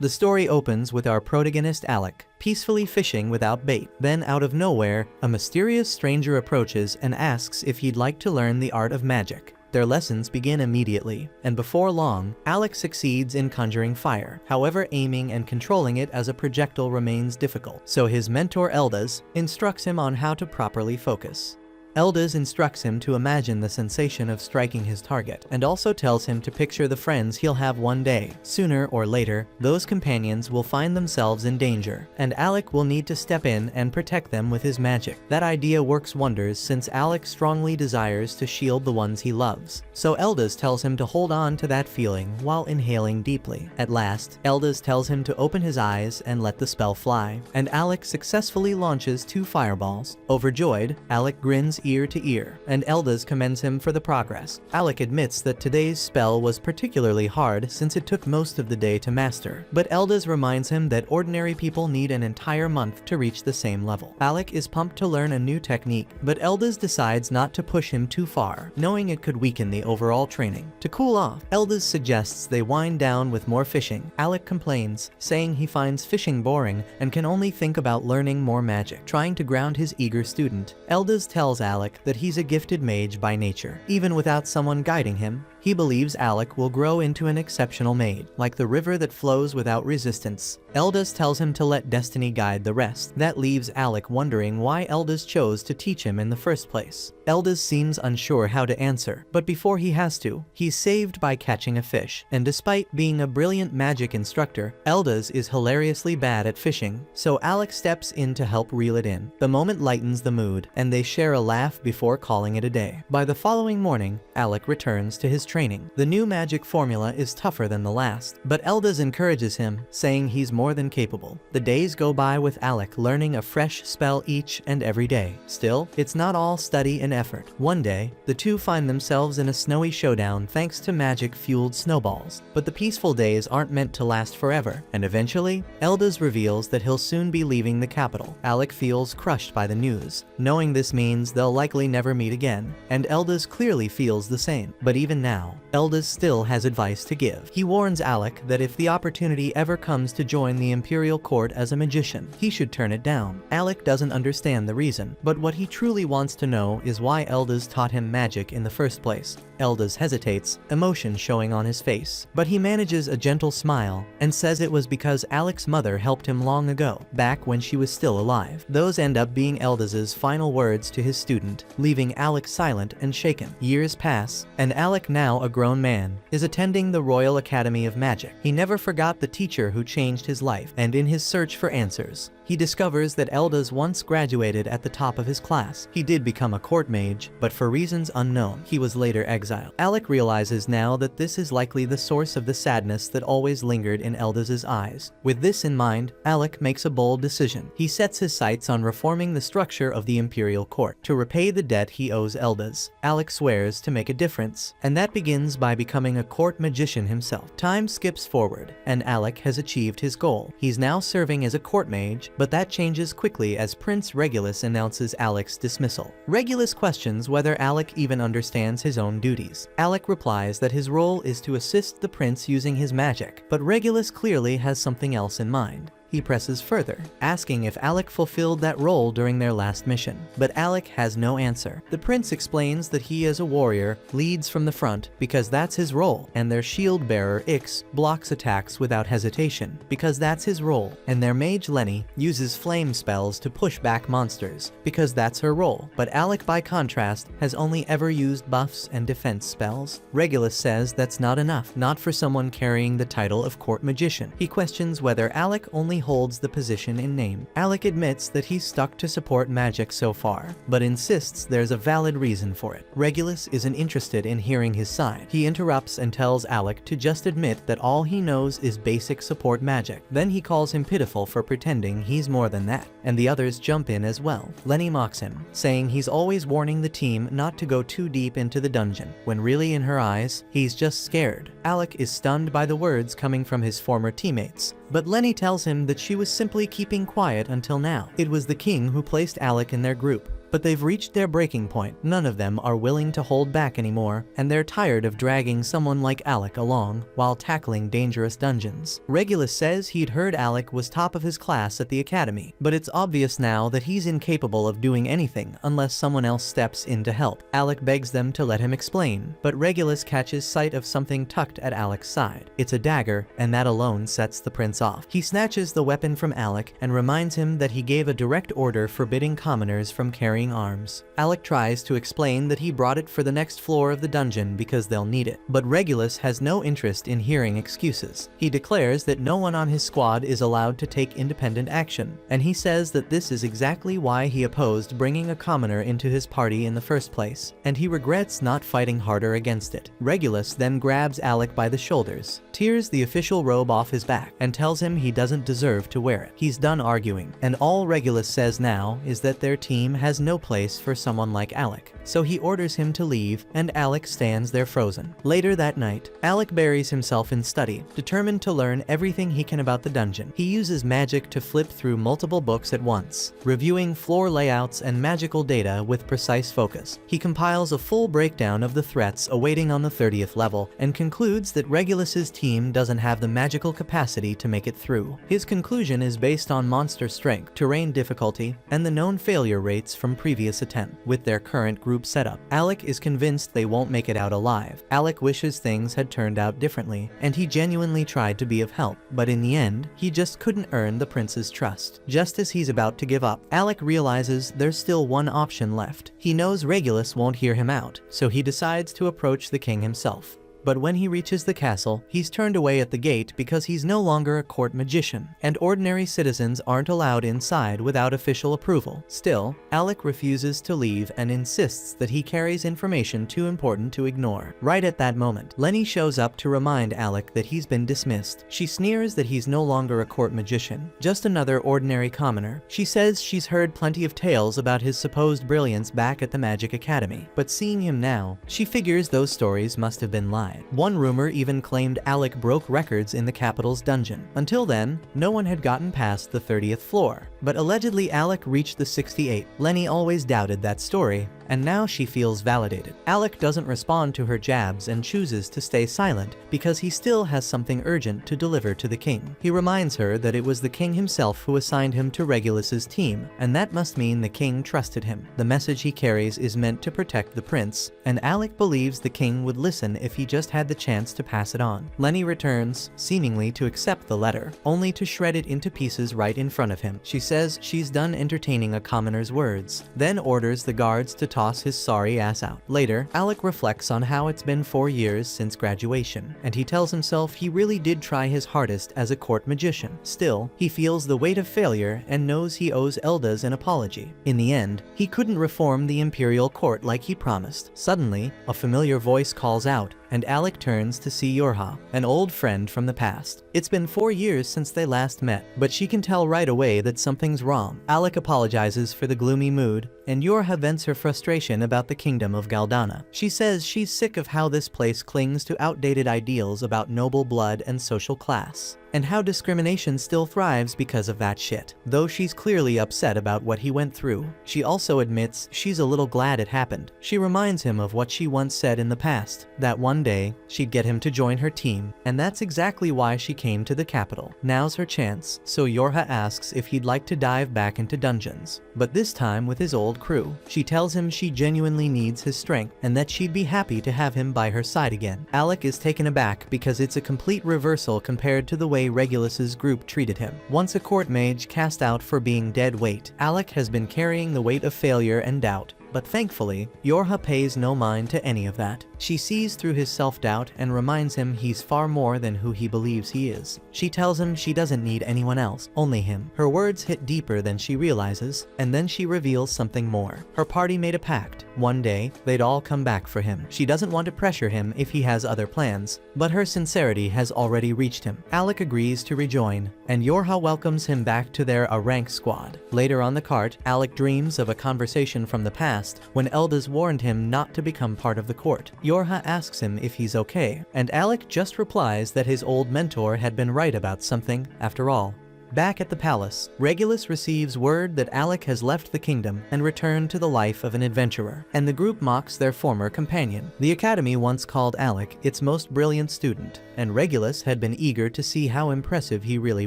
The story opens with our protagonist Alec peacefully fishing without bait. Then out of nowhere, a mysterious stranger approaches and asks if he'd like to learn the art of magic. Their lessons begin immediately, and before long, Alec succeeds in conjuring fire. However, aiming and controlling it as a projectile remains difficult, so his mentor Eldas instructs him on how to properly focus. Eldas instructs him to imagine the sensation of striking his target, and also tells him to picture the friends he'll have one day. Sooner or later, those companions will find themselves in danger, and Alec will need to step in and protect them with his magic. That idea works wonders since Alec strongly desires to shield the ones he loves, so Eldas tells him to hold on to that feeling while inhaling deeply. At last, Eldas tells him to open his eyes and let the spell fly, and Alec successfully launches 2 fireballs. Overjoyed, Alec grins ear to ear, and Eldas commends him for the progress. Alec admits that today's spell was particularly hard since it took most of the day to master, but Eldas reminds him that ordinary people need an entire month to reach the same level. Alec is pumped to learn a new technique, but Eldas decides not to push him too far, knowing it could weaken the overall training. To cool off, Eldas suggests they wind down with more fishing. Alec complains, saying he finds fishing boring and can only think about learning more magic. Trying to ground his eager student, Eldas tells Alec that he's a gifted mage by nature. Even without someone guiding him, he believes Alec will grow into an exceptional mage, like the river that flows without resistance. Eldas tells him to let destiny guide the rest. That leaves Alec wondering why Eldas chose to teach him in the first place. Eldas seems unsure how to answer, but before he has to, he's saved by catching a fish. And despite being a brilliant magic instructor, Eldas is hilariously bad at fishing, so Alec steps in to help reel it in. The moment lightens the mood, and they share a laugh before calling it a day. By the following morning, Alec returns to his training. The new magic formula is tougher than the last, but Eldas encourages him, saying he's more than capable. The days go by with Alec learning a fresh spell each and every day. Still, it's not all study and effort. One day, the two find themselves in a snowy showdown thanks to magic-fueled snowballs. But the peaceful days aren't meant to last forever, and eventually, Eldas reveals that he'll soon be leaving the capital. Alec feels crushed by the news, knowing this means they'll likely never meet again, and Eldas clearly feels the same. But even now, Eldas still has advice to give. He warns Alec that if the opportunity ever comes to join the Imperial Court as a magician, he should turn it down. Alec doesn't understand the reason, but what he truly wants to know is why Eldas taught him magic in the first place. Eldas hesitates, emotion showing on his face, but he manages a gentle smile and says it was because Alec's mother helped him long ago, back when she was still alive. Those end up being Eldas's final words to his student, leaving Alec silent and shaken. Years pass, and Alec, now a grown man, is attending the Royal Academy of Magic. He never forgot the teacher who changed his life, and in his search for answers, he discovers that Eldas once graduated at the top of his class. He did become a court mage, but for reasons unknown, he was later exiled. Alec realizes now that this is likely the source of the sadness that always lingered in Eldas's eyes. With this in mind, Alec makes a bold decision. He sets his sights on reforming the structure of the Imperial Court. To repay the debt he owes Eldas, Alec swears to make a difference, and that begins by becoming a court magician himself. Time skips forward, and Alec has achieved his goal. He's now serving as a court mage, but that changes quickly as Prince Regulus announces Alec's dismissal. Regulus questions whether Alec even understands his own duties. Alec replies that his role is to assist the prince using his magic, but Regulus clearly has something else in mind. He presses further, asking if Alec fulfilled that role during their last mission, but Alec has no answer. The prince explains that he, as a warrior, leads from the front because that's his role, and their shield bearer Ix blocks attacks without hesitation because that's his role, and their mage Lenny uses flame spells to push back monsters because that's her role. But Alec, by contrast, has only ever used buffs and defense spells. Regulus says that's not enough, not for someone carrying the title of court magician. He questions whether Alec only holds the position in name. Alec admits that he's stuck to support magic so far, but insists there's a valid reason for it. Regulus isn't interested in hearing his side. He interrupts and tells Alec to just admit that all he knows is basic support magic. Then he calls him pitiful for pretending he's more than that, and the others jump in as well. Lenny mocks him, saying he's always warning the team not to go too deep into the dungeon, when really in her eyes, he's just scared. Alec is stunned by the words coming from his former teammates, but Lenny tells him that she was simply keeping quiet until now. It was the king who placed Alec in their group, But they've reached their breaking point. None of them are willing to hold back anymore, and they're tired of dragging someone like Alec along while tackling dangerous dungeons. Regulus says he'd heard Alec was top of his class at the academy, but it's obvious now that he's incapable of doing anything unless someone else steps in to help. Alec begs them to let him explain, but Regulus catches sight of something tucked at Alec's side. It's a dagger, and that alone sets the prince off. He snatches the weapon from Alec and reminds him that he gave a direct order forbidding commoners from carrying arms. Alec tries to explain that he brought it for the next floor of the dungeon because they'll need it, but Regulus has no interest in hearing excuses. He declares that no one on his squad is allowed to take independent action, and he says that this is exactly why he opposed bringing a commoner into his party in the first place, and he regrets not fighting harder against it. Regulus then grabs Alec by the shoulders, tears the official robe off his back, and tells him he doesn't deserve to wear it. He's done arguing, and all Regulus says now is that their team has no place for someone like Alec, so he orders him to leave, and Alec stands there frozen. Later that night, Alec buries himself in study, determined to learn everything he can about the dungeon. He uses magic to flip through multiple books at once, reviewing floor layouts and magical data with precise focus. He compiles a full breakdown of the threats awaiting on the 30th level, and concludes that Regulus's team doesn't have the magical capacity to make it through. His conclusion is based on monster strength, terrain difficulty, and the known failure rates from previous attempts. With their current group setup, Alec is convinced they won't make it out alive. Alec wishes things had turned out differently, and he genuinely tried to be of help, but in the end, he just couldn't earn the prince's trust. Just as he's about to give up, Alec realizes there's still one option left. He knows Regulus won't hear him out, so he decides to approach the king himself. But when he reaches the castle, he's turned away at the gate because he's no longer a court magician, and ordinary citizens aren't allowed inside without official approval. Still, Alec refuses to leave and insists that he carries information too important to ignore. Right at that moment, Lenny shows up to remind Alec that he's been dismissed. She sneers that he's no longer a court magician, just another ordinary commoner. She says she's heard plenty of tales about his supposed brilliance back at the Magic Academy, but seeing him now, she figures those stories must have been lies. One rumor even claimed Alec broke records in the capital's dungeon. Until then, no one had gotten past the 30th floor, but allegedly Alec reached the 68th. Lenny always doubted that story, and now she feels validated. Alec doesn't respond to her jabs and chooses to stay silent because he still has something urgent to deliver to the king. He reminds her that it was the king himself who assigned him to Regulus's team, and that must mean the king trusted him. The message he carries is meant to protect the prince, and Alec believes the king would listen if he just had the chance to pass it on. Lenny returns, seemingly to accept the letter, only to shred it into pieces right in front of him. She says she's done entertaining a commoner's words, then orders the guards to toss his sorry ass out. Later, Alec reflects on how it's been 4 years since graduation, and he tells himself he really did try his hardest as a court magician. Still, he feels the weight of failure and knows he owes Eldas an apology. In the end, he couldn't reform the imperial court like he promised. Suddenly, a familiar voice calls out, and Alec turns to see Yorha, an old friend from the past. It's been 4 years since they last met, but she can tell right away that something's wrong. Alec apologizes for the gloomy mood, and Yorha vents her frustration about the kingdom of Galdana. She says she's sick of how this place clings to outdated ideals about noble blood and social class, and how discrimination still thrives because of that shit. Though she's clearly upset about what he went through, she also admits she's a little glad it happened. She reminds him of what she once said in the past, that one day, she'd get him to join her team, and that's exactly why she came to the capital. Now's her chance, so Yorha asks if he'd like to dive back into dungeons, but this time with his old crew. She tells him she genuinely needs his strength, and that she'd be happy to have him by her side again. Alec is taken aback because it's a complete reversal compared to the way Regulus's group treated him. Once a court mage cast out for being dead weight, Alec has been carrying the weight of failure and doubt. But thankfully, Yorha pays no mind to any of that. She sees through his self-doubt and reminds him he's far more than who he believes he is. She tells him she doesn't need anyone else, only him. Her words hit deeper than she realizes, and then she reveals something more. Her party made a pact. One day, they'd all come back for him. She doesn't want to pressure him if he has other plans, but her sincerity has already reached him. Alec agrees to rejoin, and Yorha welcomes him back to their rank squad. Later on the cart, Alec dreams of a conversation from the past when Eldas warned him not to become part of the court. Yorha asks him if he's okay, and Alec just replies that his old mentor had been right about something after all. Back at the palace, Regulus receives word that Alec has left the kingdom and returned to the life of an adventurer, and the group mocks their former companion. The academy once called Alec its most brilliant student, and Regulus had been eager to see how impressive he really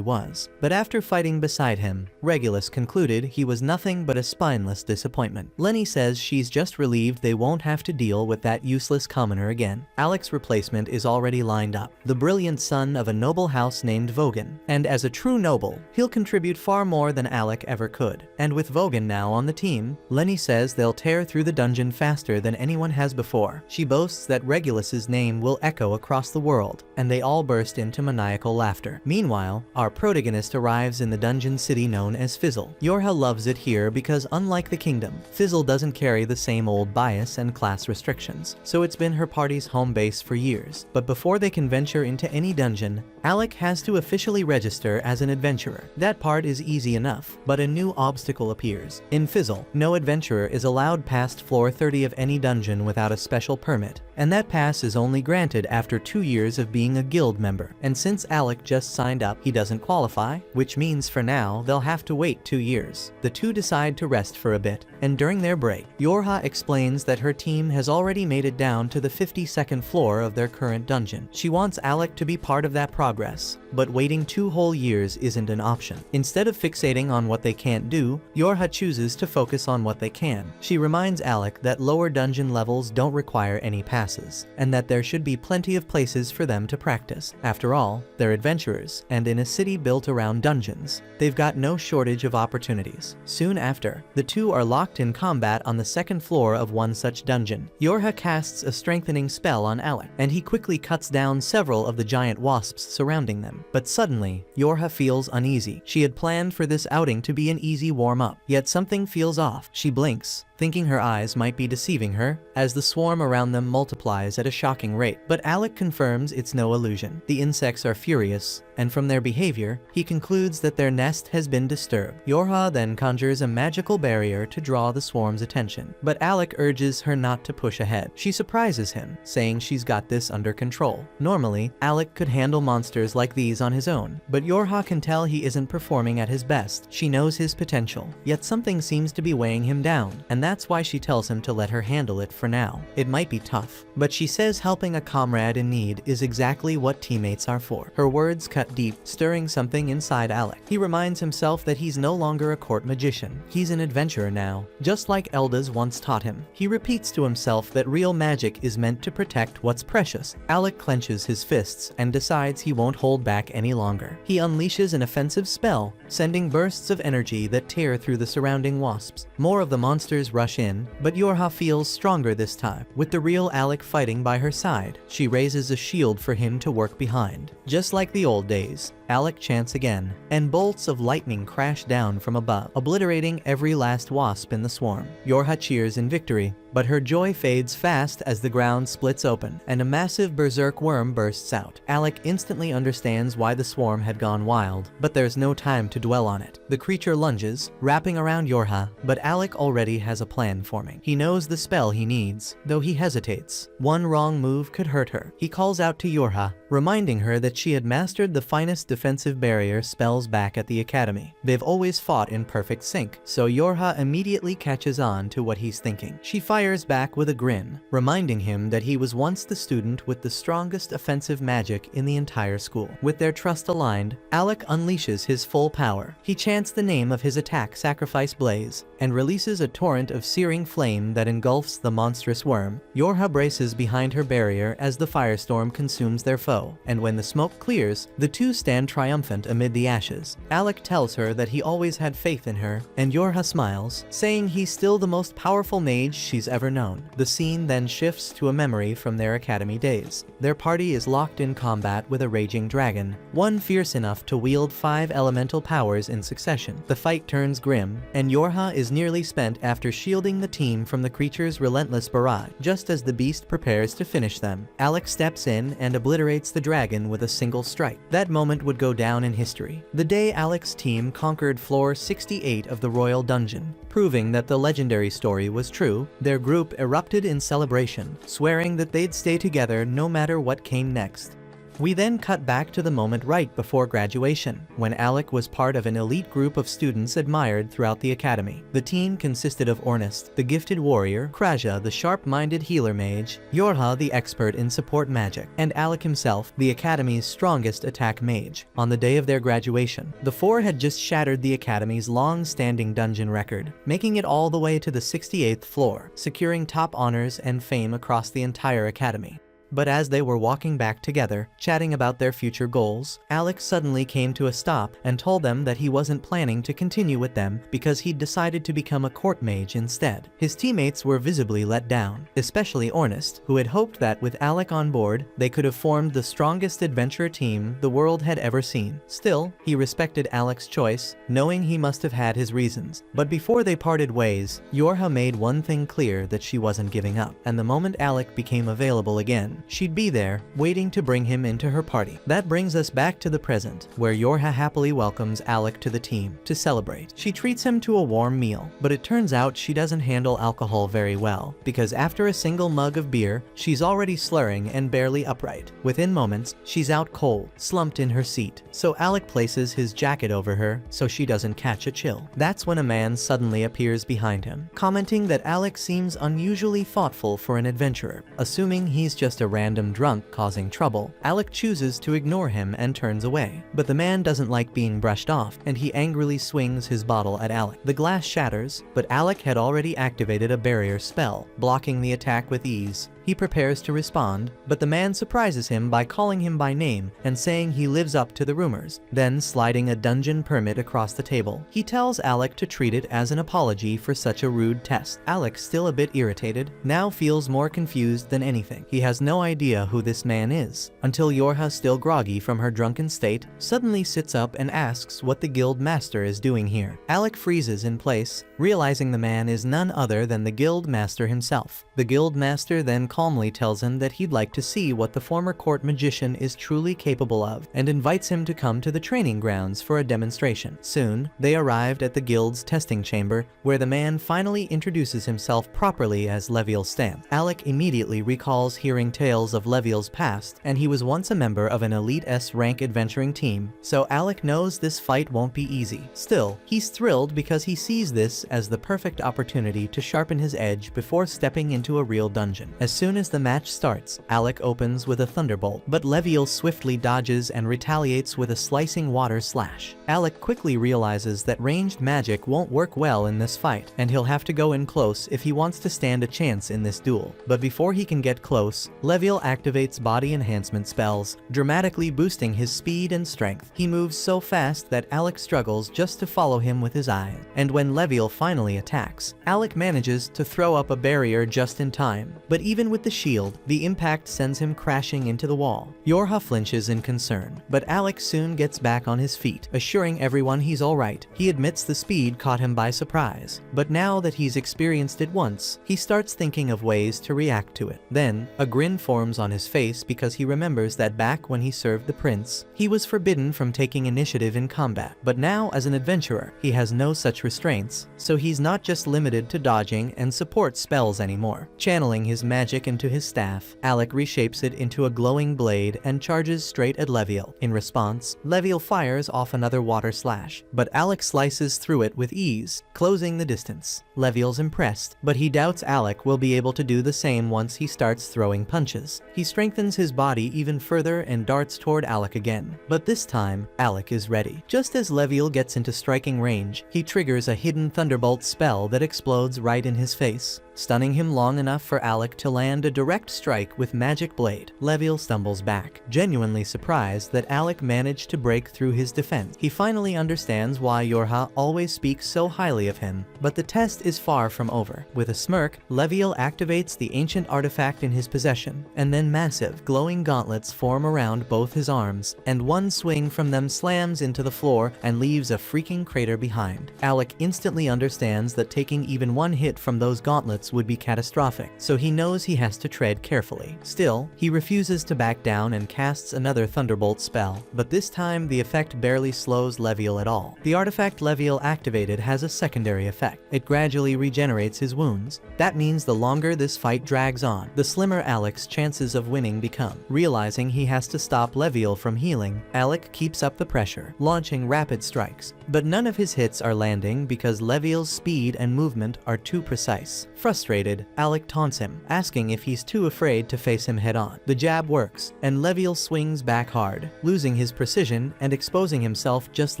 was. But after fighting beside him, Regulus concluded he was nothing but a spineless disappointment. Lenny says she's just relieved they won't have to deal with that useless commoner again. Alec's replacement is already lined up, the brilliant son of a noble house named Vogan, and as a true noble, he'll contribute far more than Alec ever could. And with Vogan now on the team, Lenny says they'll tear through the dungeon faster than anyone has before. She boasts that Regulus's name will echo across the world, and they all burst into maniacal laughter. Meanwhile, our protagonist arrives in the dungeon city known as Fizzle. Yorha loves it here because unlike the kingdom, Fizzle doesn't carry the same old bias and class restrictions, so it's been her party's home base for years. But before they can venture into any dungeon, Alec has to officially register as an adventurer. That part is easy enough, but a new obstacle appears. In Fizzle, no adventurer is allowed past floor 30 of any dungeon without a special permit, and that pass is only granted after 2 years of being a guild member. And since Alec just signed up, he doesn't qualify, which means for now they'll have to wait 2 years. The two decide to rest for a bit, and during their break, Yorha explains that her team has already made it down to the 52nd floor of their current dungeon. She wants Alec to be part of that progress, but waiting 2 whole years isn't an option. Instead of fixating on what they can't do, Yorha chooses to focus on what they can. She reminds Alec that lower dungeon levels don't require any passes, and that there should be plenty of places for them to practice. After all, they're adventurers, and in a city built around dungeons, they've got no shortage of opportunities. Soon after, the two are locked in combat on the 2nd floor of one such dungeon. Yorha casts a strengthening spell on Alec, and he quickly cuts down several of the giant wasps surrounding them. But suddenly, Yorha feels uneasy. She had planned for this outing to be an easy warm-up, yet something feels off. She blinks, thinking her eyes might be deceiving her, as the swarm around them multiplies at a shocking rate. But Alec confirms it's no illusion. The insects are furious, and from their behavior, he concludes that their nest has been disturbed. Yorha then conjures a magical barrier to draw the swarm's attention, but Alec urges her not to push ahead. She surprises him, saying she's got this under control. Normally, Alec could handle monsters like these on his own, but Yorha can tell he isn't performing at his best. She knows his potential, yet something seems to be weighing him down, and that's why she tells him to let her handle it for now. It might be tough, but she says helping a comrade in need is exactly what teammates are for. Her words cut deep, stirring something inside Alec. He reminds himself that he's no longer a court magician. He's an adventurer now, just like Elda's once taught him. He repeats to himself that real magic is meant to protect what's precious. Alec clenches his fists and decides he won't hold back any longer. He unleashes an offensive spell, sending bursts of energy that tear through the surrounding wasps. More of the monsters rush in, but Yorha feels stronger this time. With the real Alec fighting by her side, she raises a shield for him to work behind. Just like the old days, Alec chants again, and bolts of lightning crash down from above, obliterating every last wasp in the swarm. Yorha cheers in victory, but her joy fades fast as the ground splits open, and a massive berserk worm bursts out. Alec instantly understands why the swarm had gone wild, but there's no time to dwell on it. The creature lunges, wrapping around Yorha, but Alec already has a plan forming. He knows the spell he needs, though he hesitates. One wrong move could hurt her. He calls out to Yorha, reminding her that she had mastered the finest defensive barrier spells back at the academy. They've always fought in perfect sync, so Yorha immediately catches on to what he's thinking. She fires back with a grin, reminding him that he was once the student with the strongest offensive magic in the entire school. With their trust aligned, Alec unleashes his full power. He chants the name of his attack, Sacrifice Blaze, and releases a torrent of searing flame that engulfs the monstrous worm. Yorha braces behind her barrier as the firestorm consumes their foe, and when the smoke clears, the two stand triumphant amid the ashes. Alec tells her that he always had faith in her, and Yorha smiles, saying he's still the most powerful mage she's ever known. The scene then shifts to a memory from their academy days. Their party is locked in combat with a raging dragon, one fierce enough to wield 5 elemental powers in succession. The fight turns grim, and Yorha is nearly spent after shielding the team from the creature's relentless barrage. Just as the beast prepares to finish them, Alec steps in and obliterates the dragon with a single strike. That moment would go down in history. The day Alec's team conquered floor 68 of the Royal Dungeon, proving that the legendary story was true, their group erupted in celebration, swearing that they'd stay together no matter what came next. We then cut back to the moment right before graduation, when Alec was part of an elite group of students admired throughout the academy. The team consisted of Ornest, the gifted warrior, Kraja, the sharp-minded healer mage, Yorha, the expert in support magic, and Alec himself, the academy's strongest attack mage. On the day of their graduation, the four had just shattered the academy's long-standing dungeon record, making it all the way to the 68th floor, securing top honors and fame across the entire academy. But as they were walking back together, chatting about their future goals, Alec suddenly came to a stop and told them that he wasn't planning to continue with them because he'd decided to become a court mage instead. His teammates were visibly let down, especially Ornest, who had hoped that with Alec on board, they could have formed the strongest adventurer team the world had ever seen. Still, he respected Alec's choice, knowing he must have had his reasons. But before they parted ways, Yorha made one thing clear, that she wasn't giving up, and the moment Alec became available again, she'd be there, waiting to bring him into her party. That brings us back to the present, where Yorha happily welcomes Alec to the team to celebrate. She treats him to a warm meal, but it turns out she doesn't handle alcohol very well, because after a single mug of beer, she's already slurring and barely upright. Within moments, she's out cold, slumped in her seat, so Alec places his jacket over her so she doesn't catch a chill. That's when a man suddenly appears behind him, commenting that Alec seems unusually thoughtful for an adventurer. Assuming he's just a random drunk causing trouble, Alec chooses to ignore him and turns away. But the man doesn't like being brushed off, and he angrily swings his bottle at Alec. The glass shatters, but Alec had already activated a barrier spell, blocking the attack with ease. He prepares to respond, but the man surprises him by calling him by name and saying he lives up to the rumors, then sliding a dungeon permit across the table. He tells Alec to treat it as an apology for such a rude test. Alec, still a bit irritated, now feels more confused than anything. He has no idea who this man is, until Yorha, still groggy from her drunken state, suddenly sits up and asks what the guild master is doing here. Alec freezes in place, realizing the man is none other than the guild master himself. The guild master then calmly tells him that he'd like to see what the former court magician is truly capable of, and invites him to come to the training grounds for a demonstration. Soon, they arrived at the guild's testing chamber, where the man finally introduces himself properly as Leviel Stamp. Alec immediately recalls hearing tales of Leviel's past, and he was once a member of an elite S-rank adventuring team, so Alec knows this fight won't be easy. Still, he's thrilled because he sees this as the perfect opportunity to sharpen his edge before stepping into a real dungeon. As soon as the match starts, Alec opens with a thunderbolt, but Leviel swiftly dodges and retaliates with a slicing water slash. Alec quickly realizes that ranged magic won't work well in this fight, and he'll have to go in close if he wants to stand a chance in this duel. But before he can get close, Leviel activates body enhancement spells, dramatically boosting his speed and strength. He moves so fast that Alec struggles just to follow him with his eye, and when Leviel finally attacks, Alec manages to throw up a barrier just in time. But even with the shield, the impact sends him crashing into the wall. Yorha flinches in concern, but Alec soon gets back on his feet, assuring everyone he's alright. He admits the speed caught him by surprise, but now that he's experienced it once, he starts thinking of ways to react to it. Then, a grin forms on his face because he remembers that back when he served the prince, he was forbidden from taking initiative in combat. But now, as an adventurer, he has no such restraints, so he's not just limited to dodging and support spells anymore. Channeling his magic into his staff, Alec reshapes it into a glowing blade and charges straight at Leviel. In response, Leviel fires off another water slash, but Alec slices through it with ease, closing the distance. Leviel's impressed, but he doubts Alec will be able to do the same once he starts throwing punches. He strengthens his body even further and darts toward Alec again, but this time, Alec is ready. Just as Leviel gets into striking range, he triggers a hidden thunderbolt spell that explodes right in his face, stunning him long enough for Alec to land a direct strike with magic blade. Leviel stumbles back, genuinely surprised that Alec managed to break through his defense. He finally understands why Yorha always speaks so highly of him, but the test is far from over. With a smirk, Leviel activates the ancient artifact in his possession, and then massive, glowing gauntlets form around both his arms, and one swing from them slams into the floor and leaves a freaking crater behind. Alec instantly understands that taking even one hit from those gauntlets bullets would be catastrophic, so he knows he has to tread carefully. Still, he refuses to back down and casts another thunderbolt spell, but this time the effect barely slows Leviel at all. The artifact Leviel activated has a secondary effect. It gradually regenerates his wounds. That means the longer this fight drags on, the slimmer Alec's chances of winning become. Realizing he has to stop Leviel from healing, Alec keeps up the pressure, launching rapid strikes. But none of his hits are landing because Leviel's speed and movement are too precise. Frustrated, Alec taunts him, asking if he's too afraid to face him head-on. The jab works, and Leviel swings back hard, losing his precision and exposing himself just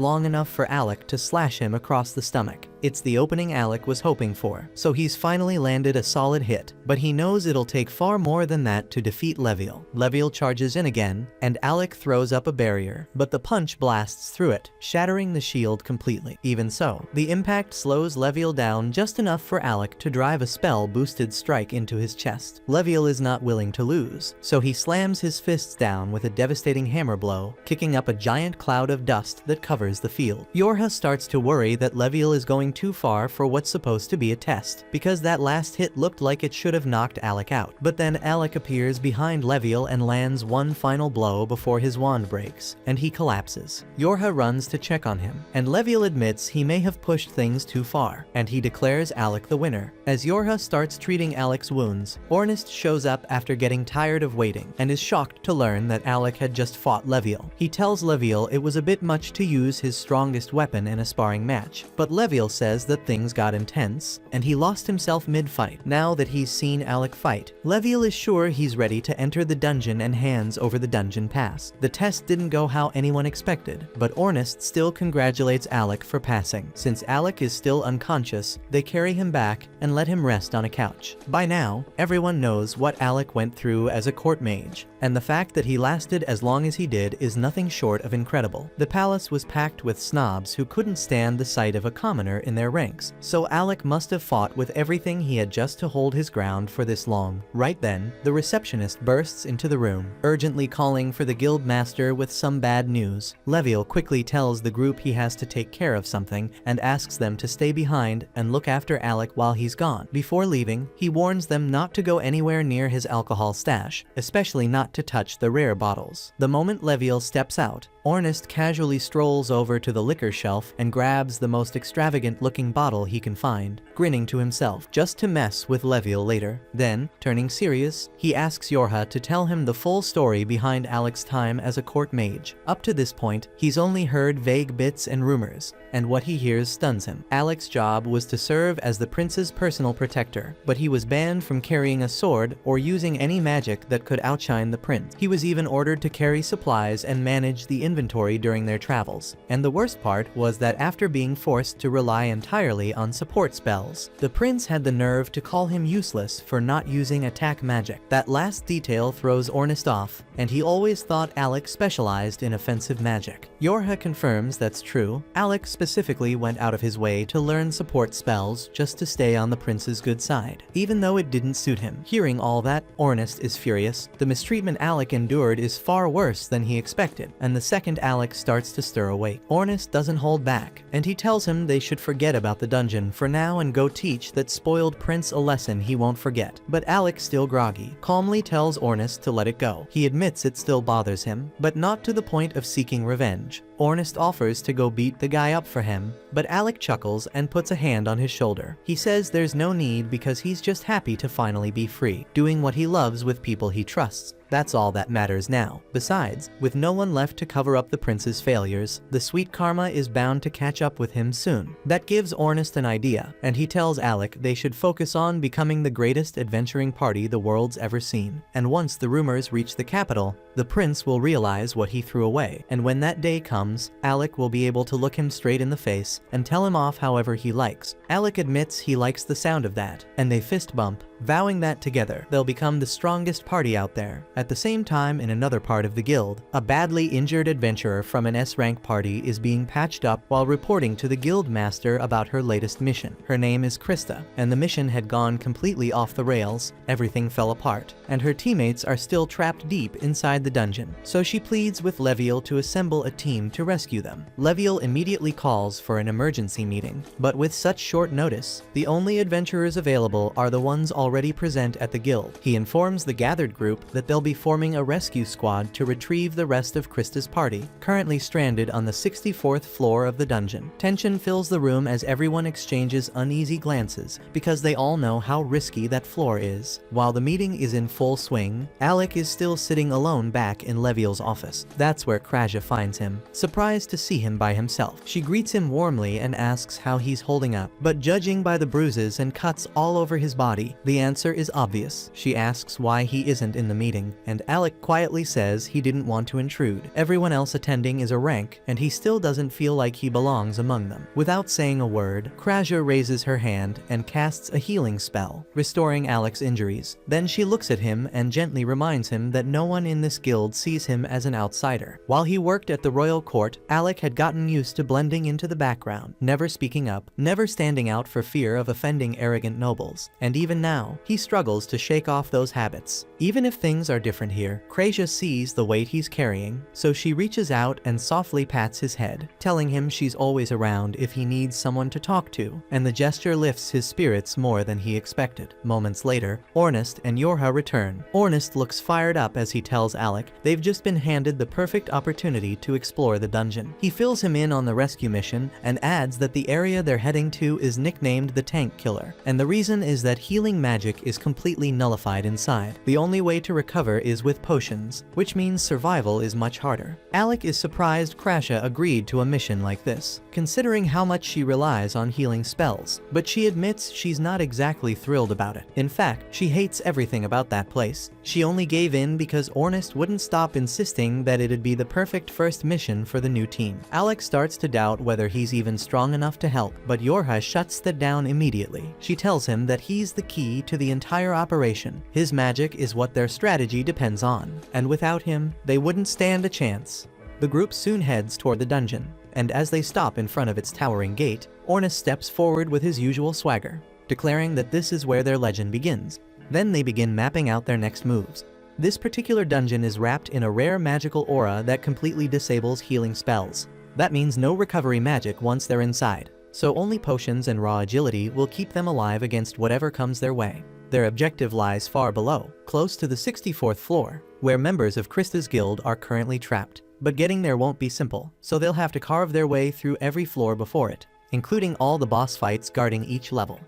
long enough for Alec to slash him across the stomach. It's the opening Alec was hoping for, so he's finally landed a solid hit, but he knows it'll take far more than that to defeat Leviel. Leviel charges in again, and Alec throws up a barrier, but the punch blasts through it, shattering the shield completely. Even so, the impact slows Leviel down just enough for Alec to drive a spell-boosted strike into his chest. Leviel is not willing to lose, so he slams his fists down with a devastating hammer blow, kicking up a giant cloud of dust that covers the field. Yorha starts to worry that Leviel is going too far for what's supposed to be a test, because that last hit looked like it should have knocked Alec out. But then Alec appears behind Leviel and lands one final blow before his wand breaks, and he collapses. Yorha runs to check on him, and Leviel admits he may have pushed things too far, and he declares Alec the winner. As Yorha starts treating Alec's wounds, Ornest shows up after getting tired of waiting, and is shocked to learn that Alec had just fought Leviel. He tells Leviel it was a bit much to use his strongest weapon in a sparring match, but Leviel says that things got intense, and he lost himself mid-fight. Now that he's seen Alec fight, Leviel is sure he's ready to enter the dungeon and hands over the dungeon pass. The test didn't go how anyone expected, but Ornest still congratulates Alec for passing. Since Alec is still unconscious, they carry him back and let him rest on a couch. By now, everyone knows what Alec went through as a court mage, and the fact that he lasted as long as he did is nothing short of incredible. The palace was packed with snobs who couldn't stand the sight of a commoner in their ranks, so Alec must have fought with everything he had just to hold his ground for this long. Right then, the receptionist bursts into the room, urgently calling for the guild master with some bad news. Leviel quickly tells the group he has to take care of something and asks them to stay behind and look after Alec while he's gone. Before leaving, he warns them not to go anywhere near his alcohol stash, especially not to touch the rare bottles. The moment Leviel steps out, Ornest casually strolls over to the liquor shelf and grabs the most extravagant-looking bottle he can find, grinning to himself, just to mess with Leviel later. Then, turning serious, he asks Yorha to tell him the full story behind Alec's time as a court mage. Up to this point, he's only heard vague bits and rumors, and what he hears stuns him. Alec's job was to serve as the prince's personal protector, but he was banned from carrying a sword or using any magic that could outshine the prince. He was even ordered to carry supplies and manage the inventory during their travels. And the worst part was that after being forced to rely entirely on support spells, the prince had the nerve to call him useless for not using attack magic. That last detail throws Ornest off, and he always thought Alec specialized in offensive magic. Yorha confirms that's true. Alec specifically went out of his way to learn support spells just to stay on the prince's good side, even though it didn't suit him. Hearing all that, Ornest is furious. The mistreatment Alec endured is far worse than he expected, and the second Alec starts to stir awake, Ornest doesn't hold back, and he tells him they should forget about the dungeon for now and go teach that spoiled prince a lesson he won't forget. But Alec, still groggy, calmly tells Ornest to let it go. He admits it still bothers him, but not to the point of seeking revenge. Ornest offers to go beat the guy up for him, but Alec chuckles and puts a hand on his shoulder. He says there's no need because he's just happy to finally be free, doing what he loves with people he trusts. That's all that matters now. Besides, with no one left to cover up the prince's failures, the sweet karma is bound to catch up with him soon. That gives Ornest an idea, and he tells Alec they should focus on becoming the greatest adventuring party the world's ever seen. And once the rumors reach the capital, the prince will realize what he threw away, and when that day comes, Alec will be able to look him straight in the face and tell him off however he likes. Alec admits he likes the sound of that, and they fist bump, vowing that together they'll become the strongest party out there. At the same time, in another part of the guild, a badly injured adventurer from an S-rank party is being patched up while reporting to the guild master about her latest mission. Her name is Krista, and the mission had gone completely off the rails, everything fell apart, and her teammates are still trapped deep inside inside the dungeon, so she pleads with Leviel to assemble a team to rescue them. Leviel immediately calls for an emergency meeting, but with such short notice, the only adventurers available are the ones already present at the guild. He informs the gathered group that they'll be forming a rescue squad to retrieve the rest of Krista's party, currently stranded on the 64th floor of the dungeon. Tension fills the room as everyone exchanges uneasy glances, because they all know how risky that floor is. While the meeting is in full swing, Alec is still sitting alone back in Leviel's office. That's where Kraja finds him, surprised to see him by himself. She greets him warmly and asks how he's holding up, but judging by the bruises and cuts all over his body, the answer is obvious. She asks why he isn't in the meeting, and Alec quietly says he didn't want to intrude. Everyone else attending is a rank, and he still doesn't feel like he belongs among them. Without saying a word, Kraja raises her hand and casts a healing spell, restoring Alec's injuries. Then she looks at him and gently reminds him that no one in this guild sees him as an outsider. While he worked at the royal court, Alec had gotten used to blending into the background, never speaking up, never standing out for fear of offending arrogant nobles. And even now, he struggles to shake off those habits. Even if things are different here, Kraja sees the weight he's carrying, so she reaches out and softly pats his head, telling him she's always around if he needs someone to talk to, and the gesture lifts his spirits more than he expected. Moments later, Ornest and Yorha return. Ornest looks fired up as he tells Alec they've just been handed the perfect opportunity to explore the dungeon. He fills him in on the rescue mission and adds that the area they're heading to is nicknamed the Tank Killer, and the reason is that healing magic is completely nullified inside. The only way to recover is with potions, which means survival is much harder. Alec is surprised Kraja agreed to a mission like this, considering how much she relies on healing spells, but she admits she's not exactly thrilled about it. In fact, she hates everything about that place. She only gave in because Ornest wouldn't stop insisting that it'd be the perfect first mission for the new team. Alec starts to doubt whether he's even strong enough to help, but Yorha shuts that down immediately. She tells him that he's the key to the entire operation. His magic is what their strategy depends on, and without him, they wouldn't stand a chance. The group soon heads toward the dungeon, and as they stop in front of its towering gate, Ornest steps forward with his usual swagger, declaring that this is where their legend begins. Then they begin mapping out their next moves. This particular dungeon is wrapped in a rare magical aura that completely disables healing spells. That means no recovery magic once they're inside, so only potions and raw agility will keep them alive against whatever comes their way. Their objective lies far below, close to the 64th floor, where members of Krista's guild are currently trapped. But getting there won't be simple, so they'll have to carve their way through every floor before it, including all the boss fights guarding each level.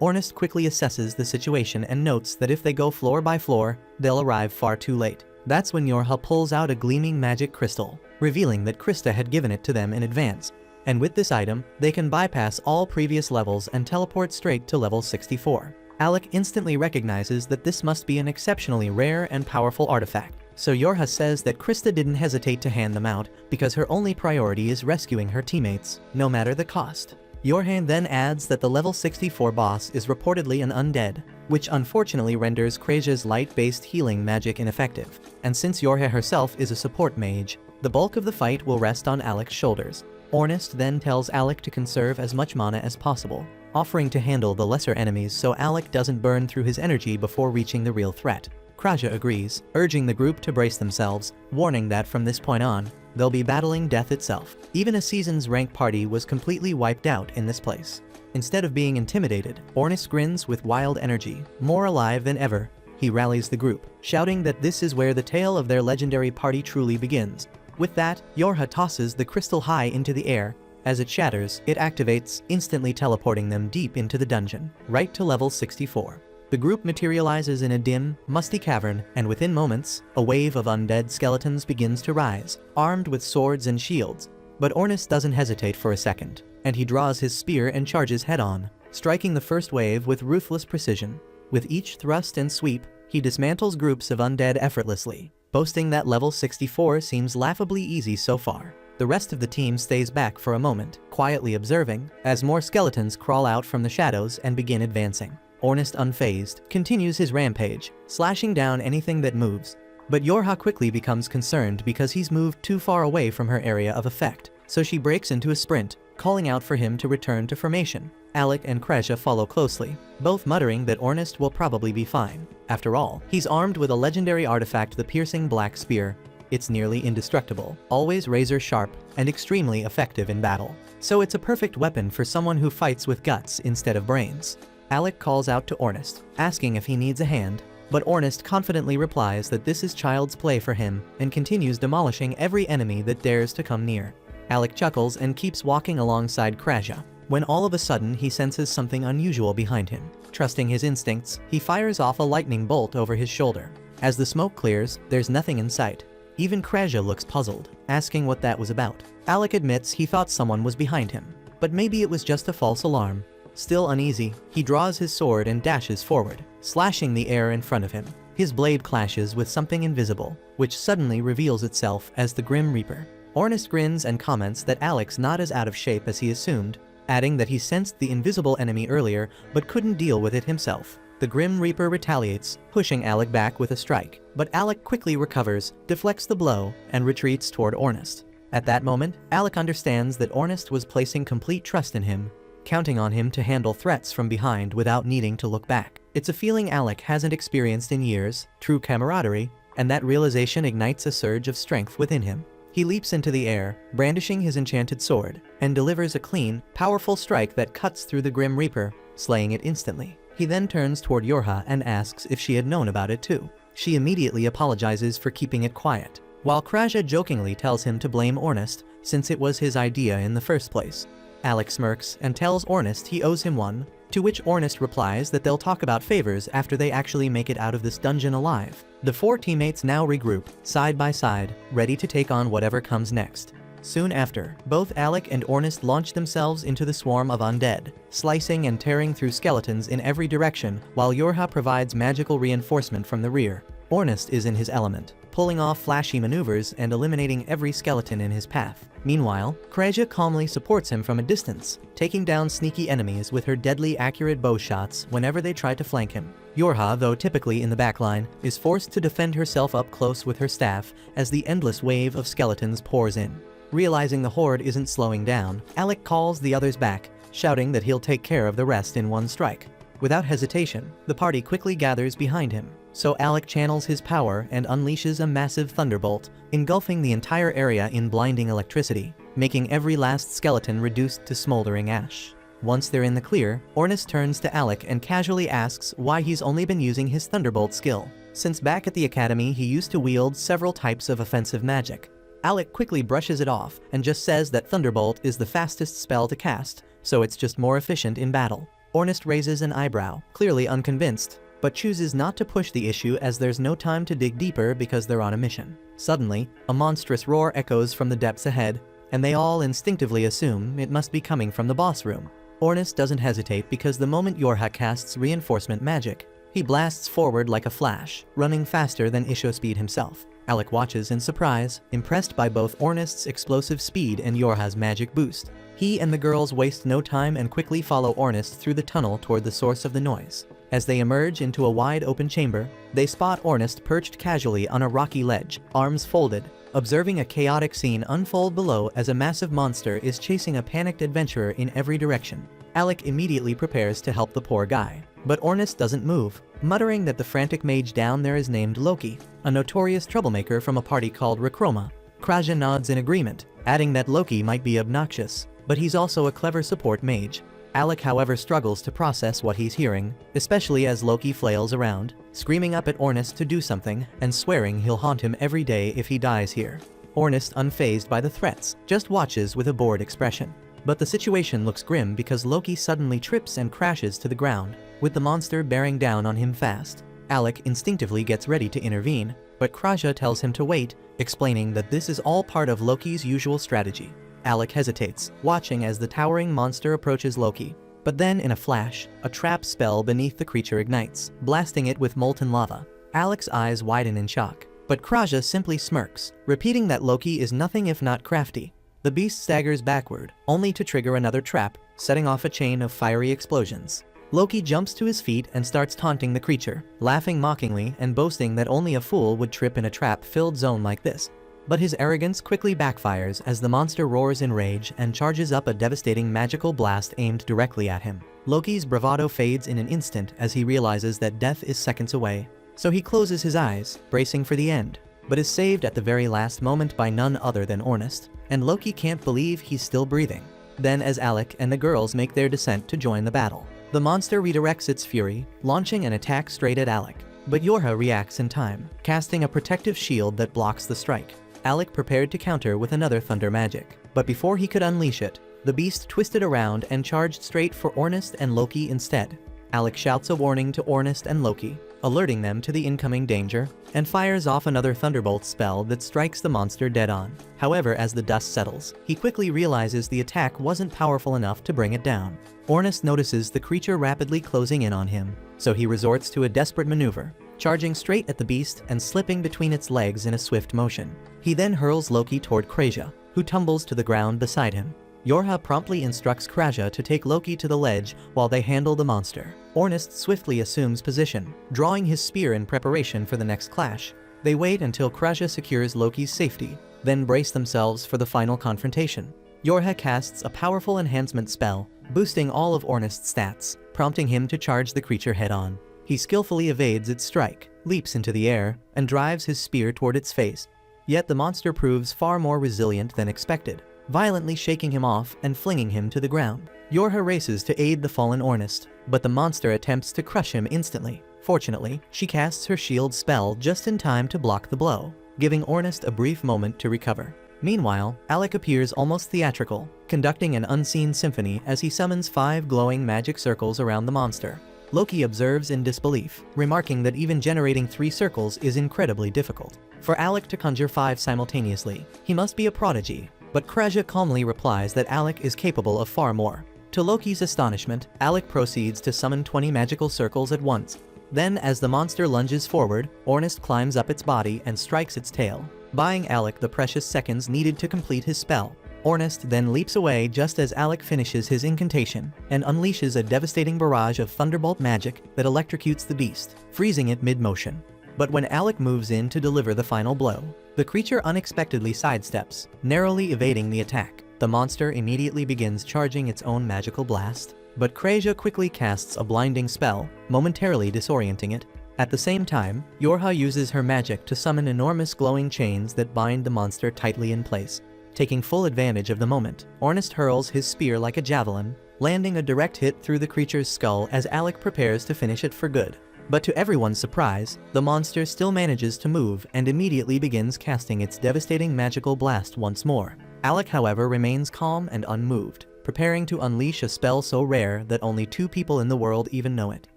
Ornest quickly assesses the situation and notes that if they go floor by floor, they'll arrive far too late. That's when Yorha pulls out a gleaming magic crystal, revealing that Krista had given it to them in advance. And with this item, they can bypass all previous levels and teleport straight to level 64. Alec instantly recognizes that this must be an exceptionally rare and powerful artifact. So Yorha says that Krista didn't hesitate to hand them out because her only priority is rescuing her teammates, no matter the cost. Yorha then adds that the level 64 boss is reportedly an undead, which unfortunately renders Kraja's light-based healing magic ineffective. And since Yorha herself is a support mage, the bulk of the fight will rest on Alec's shoulders. Ornest then tells Alec to conserve as much mana as possible, offering to handle the lesser enemies so Alec doesn't burn through his energy before reaching the real threat. Kraja agrees, urging the group to brace themselves, warning that from this point on, they'll be battling death itself. Even a season's rank party was completely wiped out in this place. Instead of being intimidated, Ornest grins with wild energy, more alive than ever. He rallies the group, shouting that this is where the tale of their legendary party truly begins. With that, Yorha tosses the crystal high into the air. As it shatters, it activates, instantly teleporting them deep into the dungeon, right to level 64. The group materializes in a dim, musty cavern, and within moments, a wave of undead skeletons begins to rise, armed with swords and shields. But Ornest doesn't hesitate for a second, and he draws his spear and charges head-on, striking the first wave with ruthless precision. With each thrust and sweep, he dismantles groups of undead effortlessly, boasting that level 64 seems laughably easy so far. The rest of the team stays back for a moment, quietly observing, as more skeletons crawl out from the shadows and begin advancing. Ornest, unfazed, continues his rampage, slashing down anything that moves. But Yorha quickly becomes concerned because he's moved too far away from her area of effect, so she breaks into a sprint, calling out for him to return to formation. Alec and Kresia follow closely, both muttering that Ornest will probably be fine. After all, he's armed with a legendary artifact, the piercing black spear. It's nearly indestructible, always razor sharp, and extremely effective in battle. So it's a perfect weapon for someone who fights with guts instead of brains. Alec calls out to Ornest, asking if he needs a hand, but Ornest confidently replies that this is child's play for him and continues demolishing every enemy that dares to come near. Alec chuckles and keeps walking alongside Kresia, when all of a sudden he senses something unusual behind him. Trusting his instincts, he fires off a lightning bolt over his shoulder. As the smoke clears, there's nothing in sight. Even Kresia looks puzzled, asking what that was about. Alec admits he thought someone was behind him, but maybe it was just a false alarm. Still uneasy, he draws his sword and dashes forward, slashing the air in front of him. His blade clashes with something invisible, which suddenly reveals itself as the Grim Reaper. Ornest grins and comments that Alec's not as out of shape as he assumed, adding that he sensed the invisible enemy earlier but couldn't deal with it himself. The Grim Reaper retaliates, pushing Alec back with a strike, but Alec quickly recovers, deflects the blow, and retreats toward Ornest. At that moment, Alec understands that Ornest was placing complete trust in him, counting on him to handle threats from behind without needing to look back. It's a feeling Alec hasn't experienced in years, true camaraderie, and that realization ignites a surge of strength within him. He leaps into the air, brandishing his enchanted sword, and delivers a clean, powerful strike that cuts through the Grim Reaper, slaying it instantly. He then turns toward Yorha and asks if she had known about it too. She immediately apologizes for keeping it quiet, while Kresia jokingly tells him to blame Ornest, since it was his idea in the first place. Alec smirks and tells Ornest he owes him one, to which Ornest replies that they'll talk about favors after they actually make it out of this dungeon alive. The four teammates now regroup, side by side, ready to take on whatever comes next. Soon after, both Alec and Ornest launch themselves into the swarm of undead, slicing and tearing through skeletons in every direction, while Yorha provides magical reinforcement from the rear. Ornest is in his element, pulling off flashy maneuvers and eliminating every skeleton in his path. Meanwhile, Kresia calmly supports him from a distance, taking down sneaky enemies with her deadly accurate bow shots whenever they try to flank him. Yorha, though typically in the backline, is forced to defend herself up close with her staff as the endless wave of skeletons pours in. Realizing the horde isn't slowing down, Alec calls the others back, shouting that he'll take care of the rest in one strike. Without hesitation, the party quickly gathers behind him, so Alec channels his power and unleashes a massive thunderbolt, engulfing the entire area in blinding electricity, making every last skeleton reduced to smoldering ash. Once they're in the clear, Ornest turns to Alec and casually asks why he's only been using his thunderbolt skill, since back at the academy he used to wield several types of offensive magic. Alec quickly brushes it off and just says that Thunderbolt is the fastest spell to cast, so it's just more efficient in battle. Ornest raises an eyebrow, clearly unconvinced, but chooses not to push the issue as there's no time to dig deeper because they're on a mission. Suddenly, a monstrous roar echoes from the depths ahead, and they all instinctively assume it must be coming from the boss room. Ornest doesn't hesitate because the moment Yorha casts reinforcement magic, he blasts forward like a flash, running faster than Ishospeed himself. Alec watches in surprise, impressed by both Ornest's explosive speed and Yorha's magic boost. He and the girls waste no time and quickly follow Ornest through the tunnel toward the source of the noise. As they emerge into a wide open chamber, they spot Ornest perched casually on a rocky ledge, arms folded, observing a chaotic scene unfold below as a massive monster is chasing a panicked adventurer in every direction. Alec immediately prepares to help the poor guy, but Ornest doesn't move, muttering that the frantic mage down there is named Loki, a notorious troublemaker from a party called Recroma. Kresia nods in agreement, adding that Loki might be obnoxious, but he's also a clever support mage. Alec, however, struggles to process what he's hearing, especially as Loki flails around, screaming up at Ornest to do something and swearing he'll haunt him every day if he dies here. Ornest, unfazed by the threats, just watches with a bored expression. But the situation looks grim because Loki suddenly trips and crashes to the ground, with the monster bearing down on him fast. Alec instinctively gets ready to intervene, but Kresia tells him to wait, explaining that this is all part of Loki's usual strategy. Alec hesitates, watching as the towering monster approaches Loki. But then, in a flash, a trap spell beneath the creature ignites, blasting it with molten lava. Alec's eyes widen in shock, but Kresia simply smirks, repeating that Loki is nothing if not crafty. The beast staggers backward, only to trigger another trap, setting off a chain of fiery explosions. Loki jumps to his feet and starts taunting the creature, laughing mockingly and boasting that only a fool would trip in a trap-filled zone like this. But his arrogance quickly backfires as the monster roars in rage and charges up a devastating magical blast aimed directly at him. Loki's bravado fades in an instant as he realizes that death is seconds away. So he closes his eyes, bracing for the end, but is saved at the very last moment by none other than Ornest, and Loki can't believe he's still breathing. Then as Alec and the girls make their descent to join the battle, the monster redirects its fury, launching an attack straight at Alec. But Yorha reacts in time, casting a protective shield that blocks the strike. Alec prepared to counter with another thunder magic, but before he could unleash it, the beast twisted around and charged straight for Ornest and Loki instead. Alec shouts a warning to Ornest and Loki, alerting them to the incoming danger, and fires off another thunderbolt spell that strikes the monster dead on. However, as the dust settles, he quickly realizes the attack wasn't powerful enough to bring it down. Ornest notices the creature rapidly closing in on him, so he resorts to a desperate maneuver, charging straight at the beast and slipping between its legs in a swift motion. He then hurls Loki toward Krasia, who tumbles to the ground beside him. Yorha promptly instructs Krasia to take Loki to the ledge while they handle the monster. Ornest swiftly assumes position, drawing his spear in preparation for the next clash. They wait until Krasia secures Loki's safety, then brace themselves for the final confrontation. Yorha casts a powerful enhancement spell, boosting all of Ornest's stats, prompting him to charge the creature head-on. He skillfully evades its strike, leaps into the air, and drives his spear toward its face. Yet the monster proves far more resilient than expected, violently shaking him off and flinging him to the ground. Yorha races to aid the fallen Ornest, but the monster attempts to crush him instantly. Fortunately, she casts her shield spell just in time to block the blow, giving Ornest a brief moment to recover. Meanwhile, Alec appears almost theatrical, conducting an unseen symphony as he summons 5 glowing magic circles around the monster. Loki observes in disbelief, remarking that even generating 3 circles is incredibly difficult. For Alec to conjure 5 simultaneously, he must be a prodigy, but Krasia calmly replies that Alec is capable of far more. To Loki's astonishment, Alec proceeds to summon 20 magical circles at once. Then, as the monster lunges forward, Ornest climbs up its body and strikes its tail, buying Alec the precious seconds needed to complete his spell. Ornest then leaps away just as Alec finishes his incantation, and unleashes a devastating barrage of thunderbolt magic that electrocutes the beast, freezing it mid-motion. But when Alec moves in to deliver the final blow, the creature unexpectedly sidesteps, narrowly evading the attack. The monster immediately begins charging its own magical blast, but Krasia quickly casts a blinding spell, momentarily disorienting it. At the same time, Yorha uses her magic to summon enormous glowing chains that bind the monster tightly in place. Taking full advantage of the moment, Ornest hurls his spear like a javelin, landing a direct hit through the creature's skull as Alec prepares to finish it for good. But to everyone's surprise, the monster still manages to move and immediately begins casting its devastating magical blast once more. Alec, however, remains calm and unmoved, preparing to unleash a spell so rare that only 2 people in the world even know it.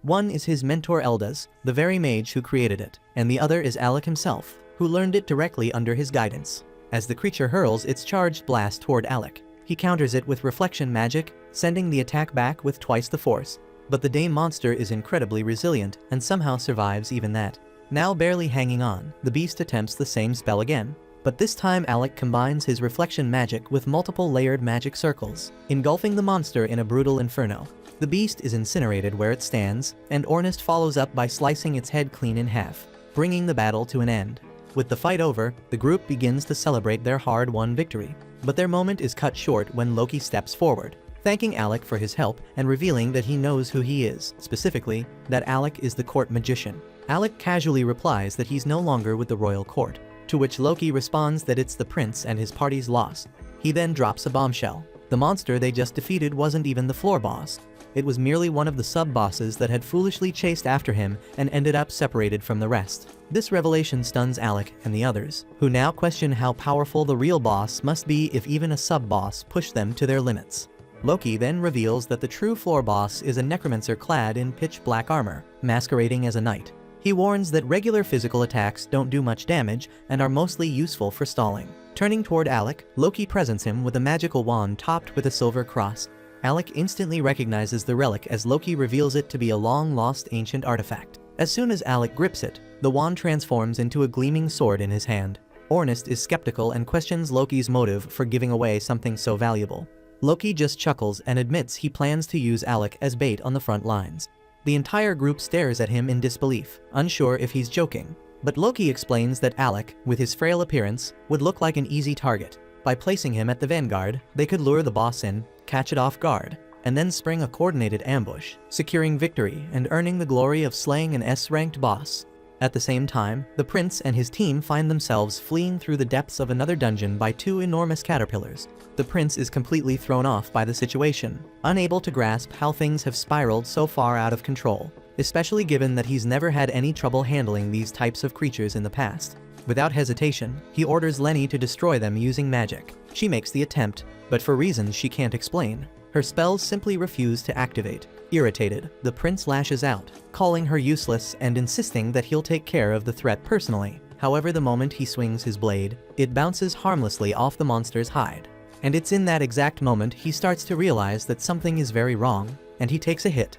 One is his mentor Eldas, the very mage who created it, and the other is Alec himself, who learned it directly under his guidance. As the creature hurls its charged blast toward Alec, he counters it with reflection magic, sending the attack back with twice the force. But the Dame monster is incredibly resilient and somehow survives even that. Now barely hanging on, the beast attempts the same spell again. But this time Alec combines his reflection magic with multiple layered magic circles, engulfing the monster in a brutal inferno. The beast is incinerated where it stands, and Ornest follows up by slicing its head clean in half, bringing the battle to an end. With the fight over, the group begins to celebrate their hard-won victory. But their moment is cut short when Loki steps forward, thanking Alec for his help and revealing that he knows who he is, specifically, that Alec is the court magician. Alec casually replies that he's no longer with the royal court, to which Loki responds that it's the prince and his party's loss. He then drops a bombshell. The monster they just defeated wasn't even the floor boss. It was merely one of the sub-bosses that had foolishly chased after him and ended up separated from the rest. This revelation stuns Alec and the others, who now question how powerful the real boss must be if even a sub-boss pushed them to their limits. Loki then reveals that the true floor boss is a necromancer clad in pitch black armor, masquerading as a knight. He warns that regular physical attacks don't do much damage and are mostly useful for stalling. Turning toward Alec, Loki presents him with a magical wand topped with a silver cross. Alec instantly recognizes the relic as Loki reveals it to be a long-lost ancient artifact. As soon as Alec grips it, the wand transforms into a gleaming sword in his hand. Ornest is skeptical and questions Loki's motive for giving away something so valuable. Loki just chuckles and admits he plans to use Alec as bait on the front lines. The entire group stares at him in disbelief, unsure if he's joking. But Loki explains that Alec, with his frail appearance, would look like an easy target. By placing him at the vanguard, they could lure the boss in, catch it off guard, and then spring a coordinated ambush, securing victory and earning the glory of slaying an S-ranked boss. At the same time, the prince and his team find themselves fleeing through the depths of another dungeon by two enormous caterpillars. The prince is completely thrown off by the situation, unable to grasp how things have spiraled so far out of control, especially given that he's never had any trouble handling these types of creatures in the past. Without hesitation, he orders Lenny to destroy them using magic. She makes the attempt, but for reasons she can't explain, her spells simply refuse to activate. Irritated, the prince lashes out, calling her useless and insisting that he'll take care of the threat personally. However, the moment he swings his blade, it bounces harmlessly off the monster's hide. And it's in that exact moment he starts to realize that something is very wrong, and he takes a hit.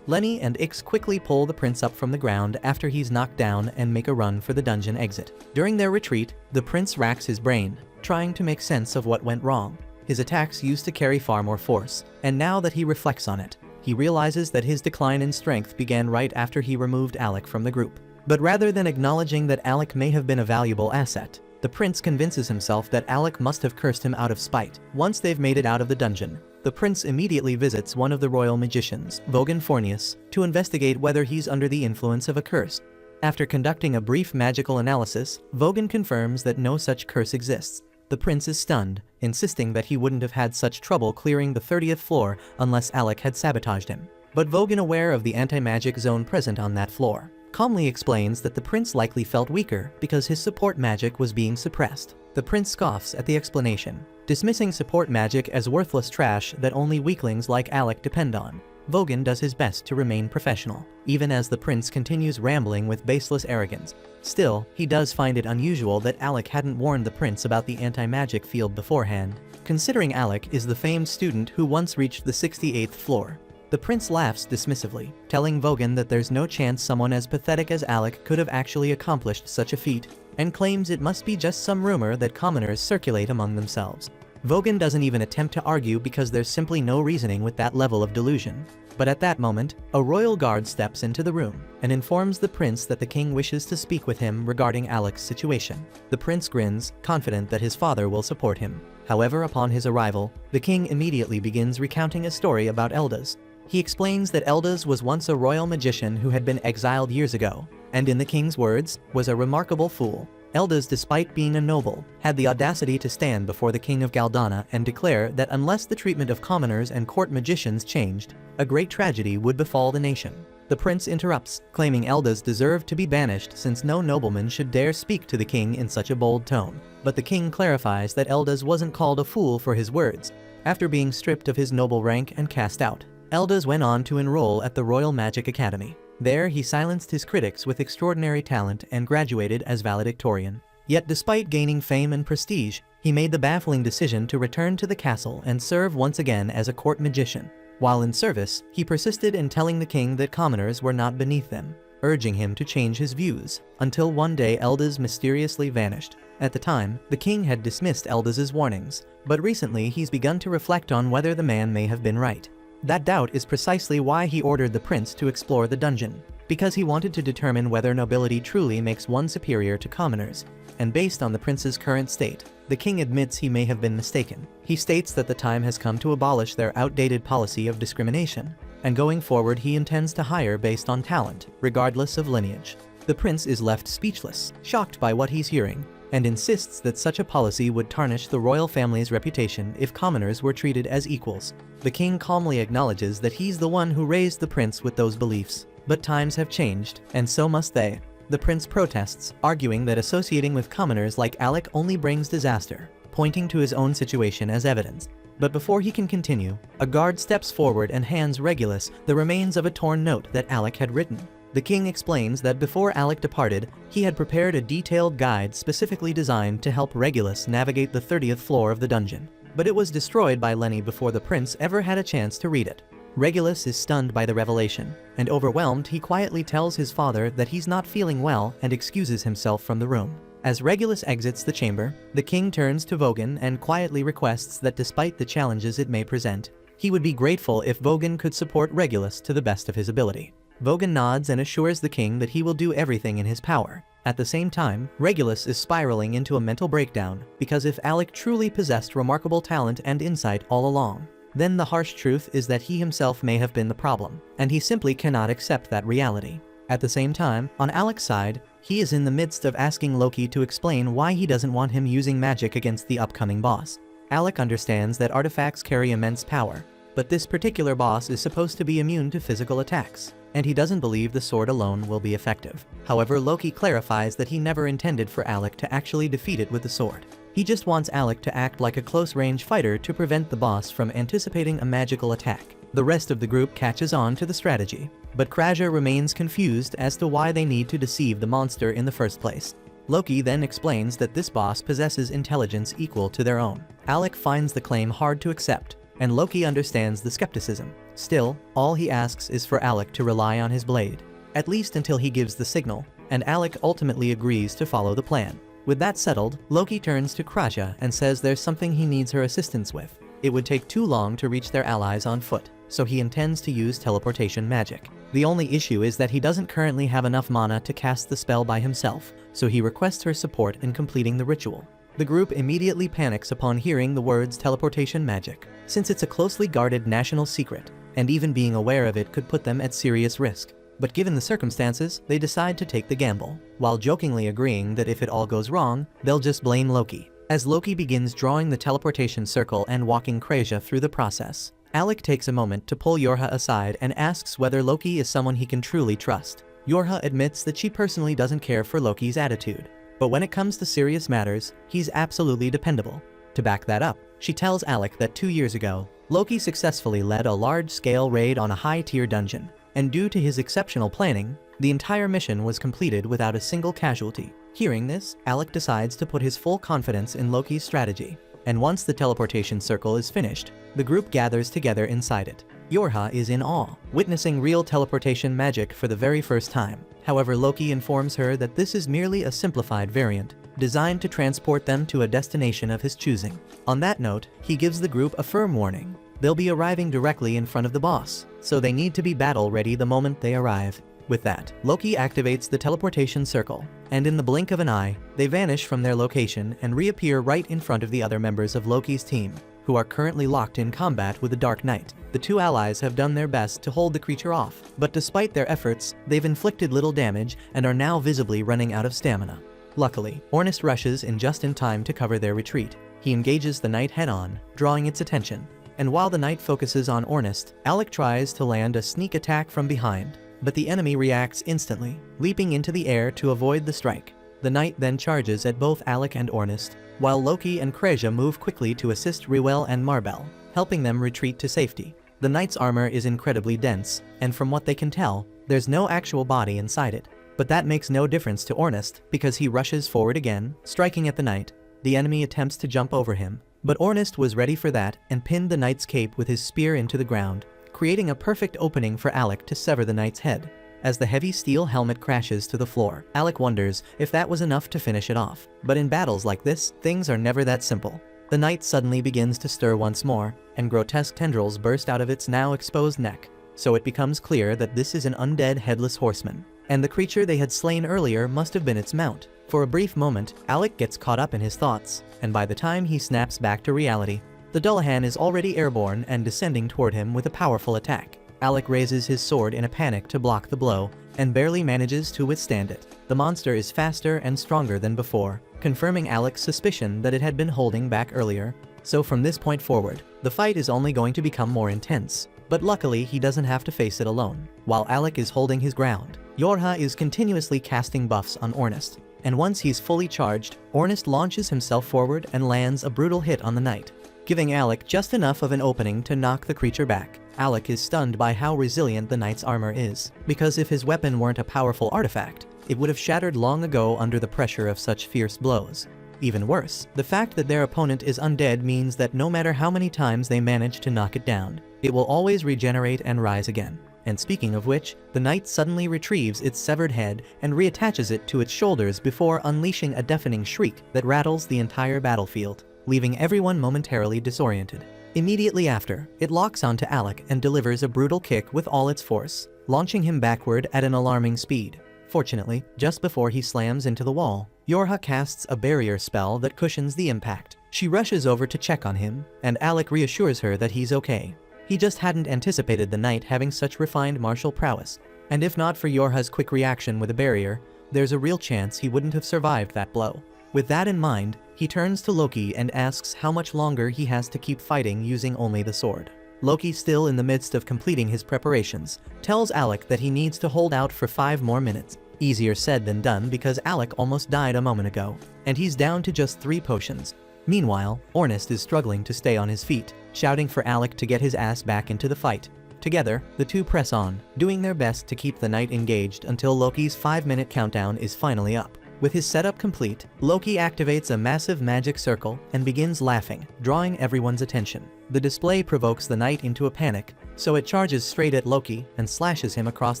Lenny and Ix quickly pull the prince up from the ground after he's knocked down and make a run for the dungeon exit. During their retreat, the prince racks his brain, trying to make sense of what went wrong. His attacks used to carry far more force, and now that he reflects on it, he realizes that his decline in strength began right after he removed Alec from the group. But rather than acknowledging that Alec may have been a valuable asset, the prince convinces himself that Alec must have cursed him out of spite. Once they've made it out of the dungeon, the prince immediately visits one of the royal magicians, Vogan Fornius, to investigate whether he's under the influence of a curse. After conducting a brief magical analysis, Vogan confirms that no such curse exists. The prince is stunned, insisting that he wouldn't have had such trouble clearing the 30th floor unless Alec had sabotaged him. But Vogan, aware of the anti-magic zone present on that floor, calmly explains that the prince likely felt weaker because his support magic was being suppressed. The prince scoffs at the explanation, dismissing support magic as worthless trash that only weaklings like Alec depend on. Vogan does his best to remain professional, even as the prince continues rambling with baseless arrogance. Still, he does find it unusual that Alec hadn't warned the prince about the anti-magic field beforehand, considering Alec is the famed student who once reached the 68th floor. The prince laughs dismissively, telling Vogan that there's no chance someone as pathetic as Alec could have actually accomplished such a feat, and claims it must be just some rumor that commoners circulate among themselves. Vogan doesn't even attempt to argue because there's simply no reasoning with that level of delusion. But at that moment, a royal guard steps into the room and informs the prince that the king wishes to speak with him regarding Alec's situation. The prince grins, confident that his father will support him. However, upon his arrival, the king immediately begins recounting a story about Eldaz. He explains that Eldaz was once a royal magician who had been exiled years ago, and in the king's words, was a remarkable fool. Eldaz, despite being a noble, had the audacity to stand before the king of Galdana and declare that unless the treatment of commoners and court magicians changed, a great tragedy would befall the nation. The prince interrupts, claiming Eldaz deserved to be banished since no nobleman should dare speak to the king in such a bold tone. But the king clarifies that Eldaz wasn't called a fool for his words. After being stripped of his noble rank and cast out, Eldaz went on to enroll at the Royal Magic Academy. There, he silenced his critics with extraordinary talent and graduated as valedictorian. Yet despite gaining fame and prestige, he made the baffling decision to return to the castle and serve once again as a court magician. While in service, he persisted in telling the king that commoners were not beneath them, urging him to change his views, until one day Eldaz mysteriously vanished. At the time, the king had dismissed Eldaz's warnings, but recently he's begun to reflect on whether the man may have been right. That doubt is precisely why he ordered the prince to explore the dungeon, because he wanted to determine whether nobility truly makes one superior to commoners. And based on the prince's current state, the king admits he may have been mistaken. He states that the time has come to abolish their outdated policy of discrimination, and going forward he intends to hire based on talent, regardless of lineage. The prince is left speechless, shocked by what he's hearing, and insists that such a policy would tarnish the royal family's reputation if commoners were treated as equals. The king calmly acknowledges that he's the one who raised the prince with those beliefs, but times have changed, and so must they. The prince protests, arguing that associating with commoners like Alec only brings disaster, pointing to his own situation as evidence. But before he can continue, a guard steps forward and hands Regulus the remains of a torn note that Alec had written. The king explains that before Alec departed, he had prepared a detailed guide specifically designed to help Regulus navigate the 30th floor of the dungeon, but it was destroyed by Lenny before the prince ever had a chance to read it. Regulus is stunned by the revelation, and overwhelmed he quietly tells his father that he's not feeling well and excuses himself from the room. As Regulus exits the chamber, the king turns to Vogan and quietly requests that despite the challenges it may present, he would be grateful if Vogan could support Regulus to the best of his ability. Vogan nods and assures the king that he will do everything in his power. At the same time, Regulus is spiraling into a mental breakdown, because if Alec truly possessed remarkable talent and insight all along, then the harsh truth is that he himself may have been the problem, and he simply cannot accept that reality. At the same time, on Alec's side, he is in the midst of asking Loki to explain why he doesn't want him using magic against the upcoming boss. Alec understands that artifacts carry immense power, but this particular boss is supposed to be immune to physical attacks, and he doesn't believe the sword alone will be effective. However, Loki clarifies that he never intended for Alec to actually defeat it with the sword. He just wants Alec to act like a close-range fighter to prevent the boss from anticipating a magical attack. The rest of the group catches on to the strategy, but Kraja remains confused as to why they need to deceive the monster in the first place. Loki then explains that this boss possesses intelligence equal to their own. Alec finds the claim hard to accept, and Loki understands the skepticism. Still, all he asks is for Alec to rely on his blade, at least until he gives the signal, and Alec ultimately agrees to follow the plan. With that settled, Loki turns to Kraja and says there's something he needs her assistance with. It would take too long to reach their allies on foot, so he intends to use teleportation magic. The only issue is that he doesn't currently have enough mana to cast the spell by himself, so he requests her support in completing the ritual. The group immediately panics upon hearing the words teleportation magic, since it's a closely guarded national secret, and even being aware of it could put them at serious risk. But given the circumstances, they decide to take the gamble, while jokingly agreeing that if it all goes wrong, they'll just blame Loki. As Loki begins drawing the teleportation circle and walking Kraja through the process, Alec takes a moment to pull Yorha aside and asks whether Loki is someone he can truly trust. Yorha admits that she personally doesn't care for Loki's attitude, but when it comes to serious matters, he's absolutely dependable. To back that up, she tells Alec that 2 years ago, Loki successfully led a large-scale raid on a high-tier dungeon, and due to his exceptional planning, the entire mission was completed without a single casualty. Hearing this, Alec decides to put his full confidence in Loki's strategy, and once the teleportation circle is finished, the group gathers together inside it. Yorha is in awe, witnessing real teleportation magic for the very first time. However, Loki informs her that this is merely a simplified variant, designed to transport them to a destination of his choosing. On that note, he gives the group a firm warning. They'll be arriving directly in front of the boss, so they need to be battle-ready the moment they arrive. With that, Loki activates the teleportation circle, and in the blink of an eye, they vanish from their location and reappear right in front of the other members of Loki's team, who are currently locked in combat with the Dark Knight. The two allies have done their best to hold the creature off, but despite their efforts, they've inflicted little damage and are now visibly running out of stamina. Luckily, Ornist rushes in just in time to cover their retreat. He engages the knight head-on, drawing its attention, and while the knight focuses on Ornist, Alec tries to land a sneak attack from behind, but the enemy reacts instantly, leaping into the air to avoid the strike. The knight then charges at both Alec and Ornist, while Loki and Kraja move quickly to assist Reuel and Marbel, helping them retreat to safety. The knight's armor is incredibly dense, and from what they can tell, there's no actual body inside it. But that makes no difference to Ornist, because he rushes forward again, striking at the knight. The enemy attempts to jump over him, but Ornist was ready for that and pinned the knight's cape with his spear into the ground, creating a perfect opening for Alec to sever the knight's head. As the heavy steel helmet crashes to the floor, Alec wonders if that was enough to finish it off. But in battles like this, things are never that simple. The knight suddenly begins to stir once more, and grotesque tendrils burst out of its now exposed neck, so it becomes clear that this is an undead headless horseman, and the creature they had slain earlier must have been its mount. For a brief moment, Alec gets caught up in his thoughts, and by the time he snaps back to reality, the Dullahan is already airborne and descending toward him with a powerful attack. Alec raises his sword in a panic to block the blow, and barely manages to withstand it. The monster is faster and stronger than before, confirming Alec's suspicion that it had been holding back earlier. So from this point forward, the fight is only going to become more intense. But luckily, he doesn't have to face it alone. While Alec is holding his ground, Yorha is continuously casting buffs on Ornist, and once he's fully charged, Ornist launches himself forward and lands a brutal hit on the knight, giving Alec just enough of an opening to knock the creature back. Alec is stunned by how resilient the knight's armor is, because if his weapon weren't a powerful artifact, it would have shattered long ago under the pressure of such fierce blows. Even worse, the fact that their opponent is undead means that no matter how many times they manage to knock it down, it will always regenerate and rise again. And speaking of which, the knight suddenly retrieves its severed head and reattaches it to its shoulders before unleashing a deafening shriek that rattles the entire battlefield, leaving everyone momentarily disoriented. Immediately after, it locks onto Alec and delivers a brutal kick with all its force, launching him backward at an alarming speed. Fortunately, just before he slams into the wall, Yorha casts a barrier spell that cushions the impact. She rushes over to check on him, and Alec reassures her that he's okay. He just hadn't anticipated the knight having such refined martial prowess, and if not for Yorha's quick reaction with a barrier, there's a real chance he wouldn't have survived that blow. With that in mind, he turns to Loki and asks how much longer he has to keep fighting using only the sword. Loki, still in the midst of completing his preparations, tells Alec that he needs to hold out for 5 more minutes. Easier said than done because Alec almost died a moment ago, and he's down to just 3 potions. Meanwhile, Ornest is struggling to stay on his feet, shouting for Alec to get his ass back into the fight. Together, the two press on, doing their best to keep the knight engaged until Loki's 5-minute countdown is finally up. With his setup complete, Loki activates a massive magic circle and begins laughing, drawing everyone's attention. The display provokes the knight into a panic, so it charges straight at Loki and slashes him across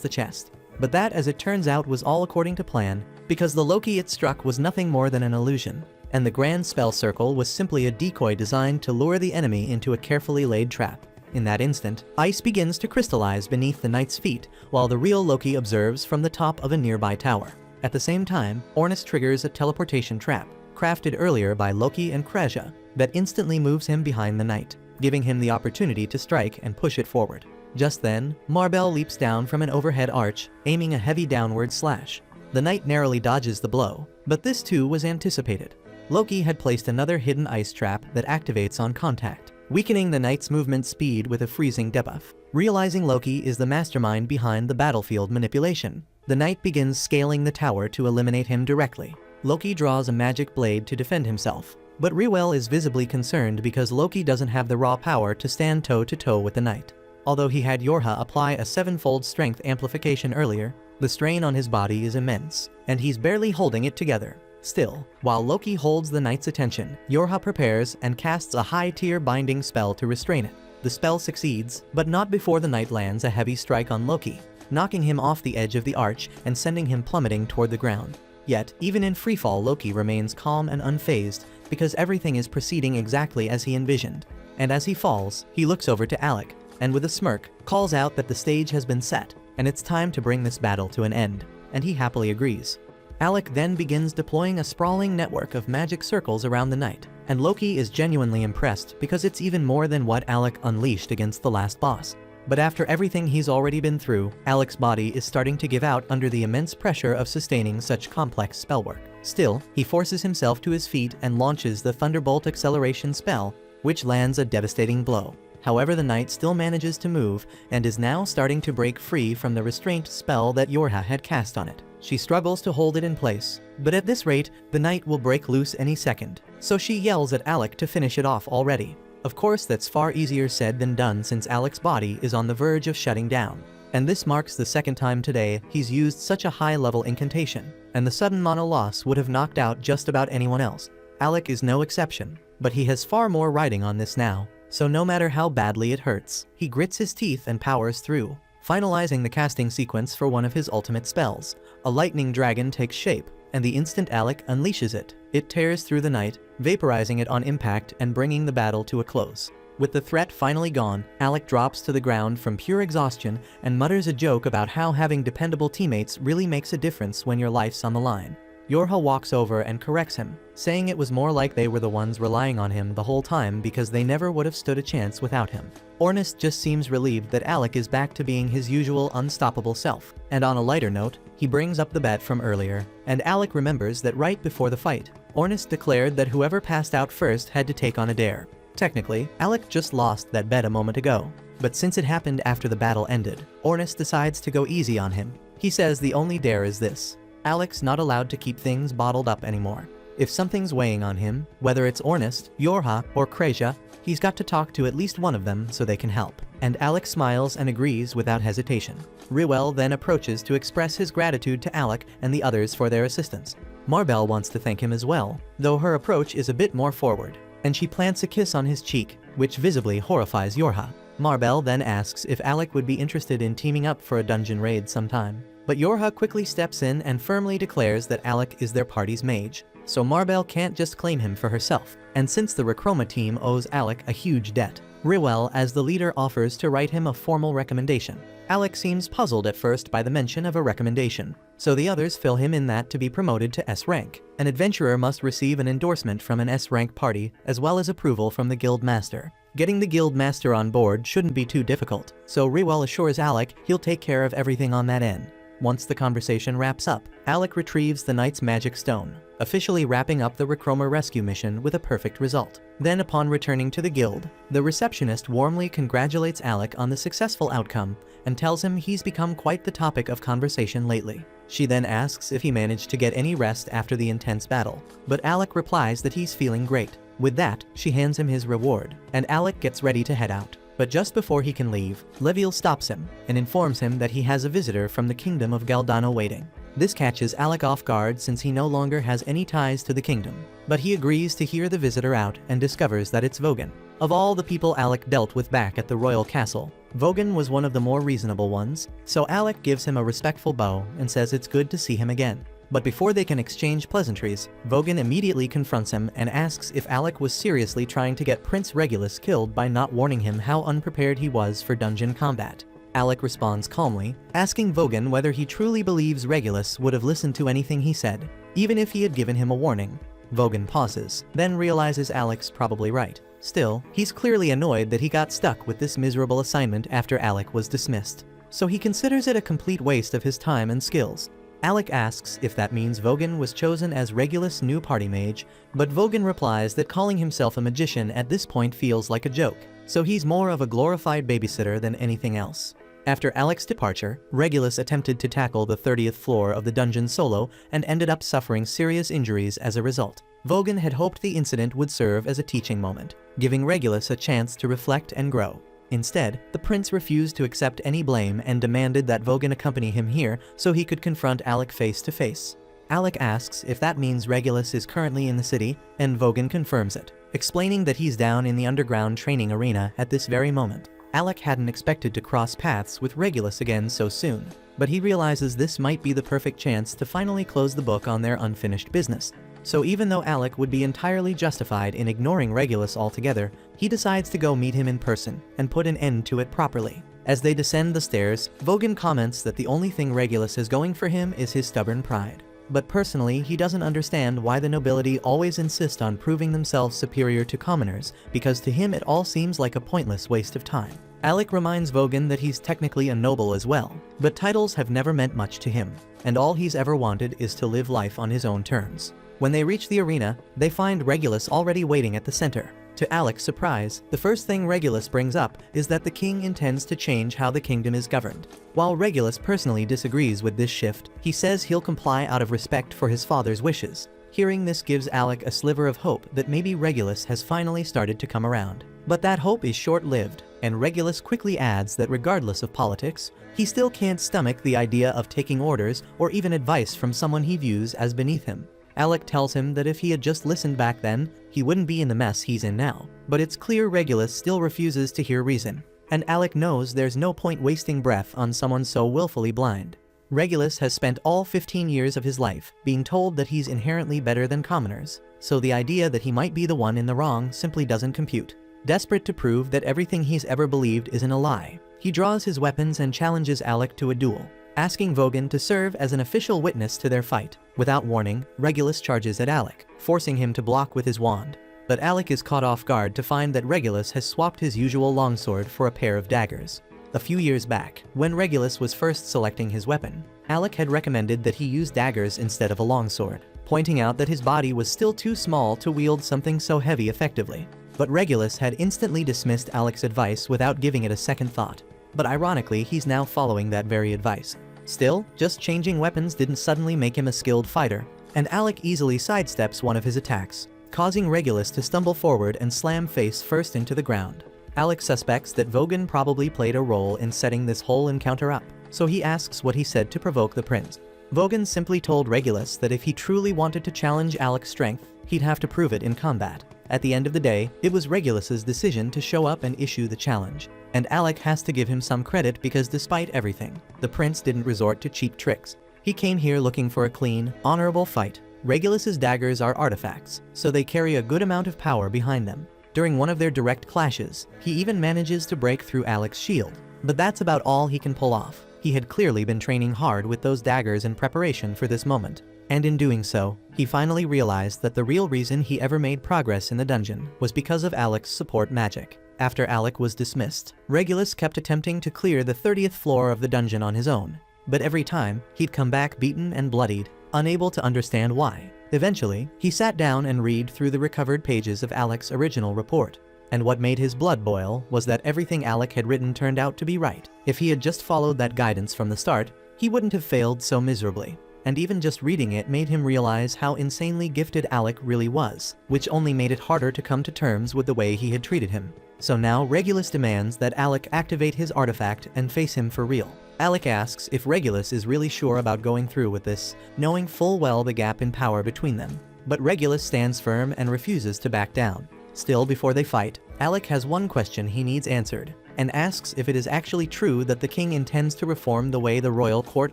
the chest. But that, as it turns out, was all according to plan, because the Loki it struck was nothing more than an illusion, and the grand spell circle was simply a decoy designed to lure the enemy into a carefully laid trap. In that instant, ice begins to crystallize beneath the knight's feet, while the real Loki observes from the top of a nearby tower. At the same time, Ornest triggers a teleportation trap, crafted earlier by Loki and Kreja, that instantly moves him behind the knight, giving him the opportunity to strike and push it forward. Just then, Marbell leaps down from an overhead arch, aiming a heavy downward slash. The knight narrowly dodges the blow, but this too was anticipated. Loki had placed another hidden ice trap that activates on contact, weakening the knight's movement speed with a freezing debuff. Realizing Loki is the mastermind behind the battlefield manipulation, the knight begins scaling the tower to eliminate him directly. Loki draws a magic blade to defend himself, but Rewell is visibly concerned because Loki doesn't have the raw power to stand toe-to-toe with the knight. Although he had Yorha apply a 7-fold strength amplification earlier, the strain on his body is immense, and he's barely holding it together. Still, while Loki holds the knight's attention, Yorha prepares and casts a high-tier binding spell to restrain it. The spell succeeds, but not before the knight lands a heavy strike on Loki, knocking him off the edge of the arch and sending him plummeting toward the ground. Yet, even in freefall, Loki remains calm and unfazed because everything is proceeding exactly as he envisioned. And as he falls, he looks over to Alec, and with a smirk, calls out that the stage has been set, and it's time to bring this battle to an end, and he happily agrees. Alec then begins deploying a sprawling network of magic circles around the knight, and Loki is genuinely impressed because it's even more than what Alec unleashed against the last boss. But after everything he's already been through, Alec's body is starting to give out under the immense pressure of sustaining such complex spellwork. Still, he forces himself to his feet and launches the Thunderbolt acceleration spell, which lands a devastating blow. However, the knight still manages to move and is now starting to break free from the restraint spell that Yorha had cast on it. She struggles to hold it in place, but at this rate, the knight will break loose any second, so she yells at Alec to finish it off already. Of course, that's far easier said than done since Alec's body is on the verge of shutting down, and this marks the 2nd time today he's used such a high-level incantation, and the sudden mono loss would have knocked out just about anyone else. Alec is no exception, but he has far more riding on this now, so no matter how badly it hurts, he grits his teeth and powers through. Finalizing the casting sequence for one of his ultimate spells, a lightning dragon takes shape, and the instant Alec unleashes it, it tears through the knight, vaporizing it on impact and bringing the battle to a close. With the threat finally gone, Alec drops to the ground from pure exhaustion and mutters a joke about how having dependable teammates really makes a difference when your life's on the line. Yorha walks over and corrects him, saying it was more like they were the ones relying on him the whole time because they never would have stood a chance without him. Ornest just seems relieved that Alec is back to being his usual unstoppable self, and on a lighter note, he brings up the bet from earlier, and Alec remembers that right before the fight, Ornest declared that whoever passed out first had to take on a dare. Technically, Alec just lost that bet a moment ago, but since it happened after the battle ended, Ornest decides to go easy on him. He says the only dare is this: Alec's not allowed to keep things bottled up anymore. If something's weighing on him, whether it's Ornest, Yorha, or Kreja, he's got to talk to at least one of them so they can help. And Alec smiles and agrees without hesitation. Rewell then approaches to express his gratitude to Alec and the others for their assistance. Marbell wants to thank him as well, though her approach is a bit more forward, and she plants a kiss on his cheek, which visibly horrifies Yorha. Marbell then asks if Alec would be interested in teaming up for a dungeon raid sometime. But Yorha quickly steps in and firmly declares that Alec is their party's mage, so Marbell can't just claim him for herself. And since the Rechroma team owes Alec a huge debt, Riwell, as the leader, offers to write him a formal recommendation. Alec seems puzzled at first by the mention of a recommendation, so the others fill him in that to be promoted to S rank, an adventurer must receive an endorsement from an S rank party as well as approval from the guild master. Getting the guild master on board shouldn't be too difficult, so Riwell assures Alec he'll take care of everything on that end. Once the conversation wraps up, Alec retrieves the knight's magic stone, officially wrapping up the Recromer rescue mission with a perfect result. Then, upon returning to the guild, the receptionist warmly congratulates Alec on the successful outcome and tells him he's become quite the topic of conversation lately. She then asks if he managed to get any rest after the intense battle, but Alec replies that he's feeling great. With that, she hands him his reward, and Alec gets ready to head out. But just before he can leave, Leviel stops him and informs him that he has a visitor from the kingdom of Galdano waiting. This catches Alec off guard since he no longer has any ties to the kingdom, but he agrees to hear the visitor out and discovers that it's Vogan. Of all the people Alec dealt with back at the royal castle, Vogan was one of the more reasonable ones, so Alec gives him a respectful bow and says it's good to see him again. But before they can exchange pleasantries, Vogan immediately confronts him and asks if Alec was seriously trying to get Prince Regulus killed by not warning him how unprepared he was for dungeon combat. Alec responds calmly, asking Vogan whether he truly believes Regulus would have listened to anything he said, even if he had given him a warning. Vogan pauses, then realizes Alec's probably right. Still, he's clearly annoyed that he got stuck with this miserable assignment after Alec was dismissed, so he considers it a complete waste of his time and skills. Alec asks if that means Vogan was chosen as Regulus' new party mage, but Vogan replies that calling himself a magician at this point feels like a joke, so he's more of a glorified babysitter than anything else. After Alec's departure, Regulus attempted to tackle the 30th floor of the dungeon solo and ended up suffering serious injuries as a result. Vogan had hoped the incident would serve as a teaching moment, giving Regulus a chance to reflect and grow. Instead, the prince refused to accept any blame and demanded that Vogan accompany him here so he could confront Alec face to face. Alec asks if that means Regulus is currently in the city, and Vogan confirms it, explaining that he's down in the underground training arena at this very moment. Alec hadn't expected to cross paths with Regulus again so soon, but he realizes this might be the perfect chance to finally close the book on their unfinished business. So even though Alec would be entirely justified in ignoring Regulus altogether, he decides to go meet him in person and put an end to it properly. As they descend the stairs, Vogan comments that the only thing Regulus has going for him is his stubborn pride. But personally, he doesn't understand why the nobility always insist on proving themselves superior to commoners, because to him it all seems like a pointless waste of time. Alec reminds Vogan that he's technically a noble as well, but titles have never meant much to him, and all he's ever wanted is to live life on his own terms. When they reach the arena, they find Regulus already waiting at the center. To Alec's surprise, the first thing Regulus brings up is that the king intends to change how the kingdom is governed. While Regulus personally disagrees with this shift, he says he'll comply out of respect for his father's wishes. Hearing this gives Alec a sliver of hope that maybe Regulus has finally started to come around. But that hope is short-lived, and Regulus quickly adds that regardless of politics, he still can't stomach the idea of taking orders or even advice from someone he views as beneath him. Alec tells him that if he had just listened back then, he wouldn't be in the mess he's in now. But it's clear Regulus still refuses to hear reason, and Alec knows there's no point wasting breath on someone so willfully blind. Regulus has spent all 15 years of his life being told that he's inherently better than commoners, so the idea that he might be the one in the wrong simply doesn't compute. Desperate to prove that everything he's ever believed isn't a lie, he draws his weapons and challenges Alec to a duel, asking Vogan to serve as an official witness to their fight. Without warning, Regulus charges at Alec, forcing him to block with his wand. But Alec is caught off guard to find that Regulus has swapped his usual longsword for a pair of daggers. A few years back, when Regulus was first selecting his weapon, Alec had recommended that he use daggers instead of a longsword, pointing out that his body was still too small to wield something so heavy effectively. But Regulus had instantly dismissed Alec's advice without giving it a second thought. But ironically, he's now following that very advice. Still, just changing weapons didn't suddenly make him a skilled fighter, and Alec easily sidesteps one of his attacks, causing Regulus to stumble forward and slam face first into the ground. Alec suspects that Vogan probably played a role in setting this whole encounter up, so he asks what he said to provoke the prince. Vogan simply told Regulus that if he truly wanted to challenge Alec's strength, he'd have to prove it in combat. At the end of the day, it was Regulus's decision to show up and issue the challenge, and Alec has to give him some credit because despite everything, the prince didn't resort to cheap tricks. He came here looking for a clean, honorable fight. Regulus's daggers are artifacts, so they carry a good amount of power behind them. During one of their direct clashes, he even manages to break through Alec's shield. But that's about all he can pull off. He had clearly been training hard with those daggers in preparation for this moment. And in doing so, he finally realized that the real reason he ever made progress in the dungeon was because of Alec's support magic. After Alec was dismissed, Regulus kept attempting to clear the 30th floor of the dungeon on his own. But every time, he'd come back beaten and bloodied, unable to understand why. Eventually, he sat down and read through the recovered pages of Alec's original report. And what made his blood boil was that everything Alec had written turned out to be right. If he had just followed that guidance from the start, he wouldn't have failed so miserably. And even just reading it made him realize how insanely gifted Alec really was, which only made it harder to come to terms with the way he had treated him. So now Regulus demands that Alec activate his artifact and face him for real. Alec asks if Regulus is really sure about going through with this, knowing full well the gap in power between them. But Regulus stands firm and refuses to back down. Still, before they fight, Alec has one question he needs answered, and asks if it is actually true that the king intends to reform the way the royal court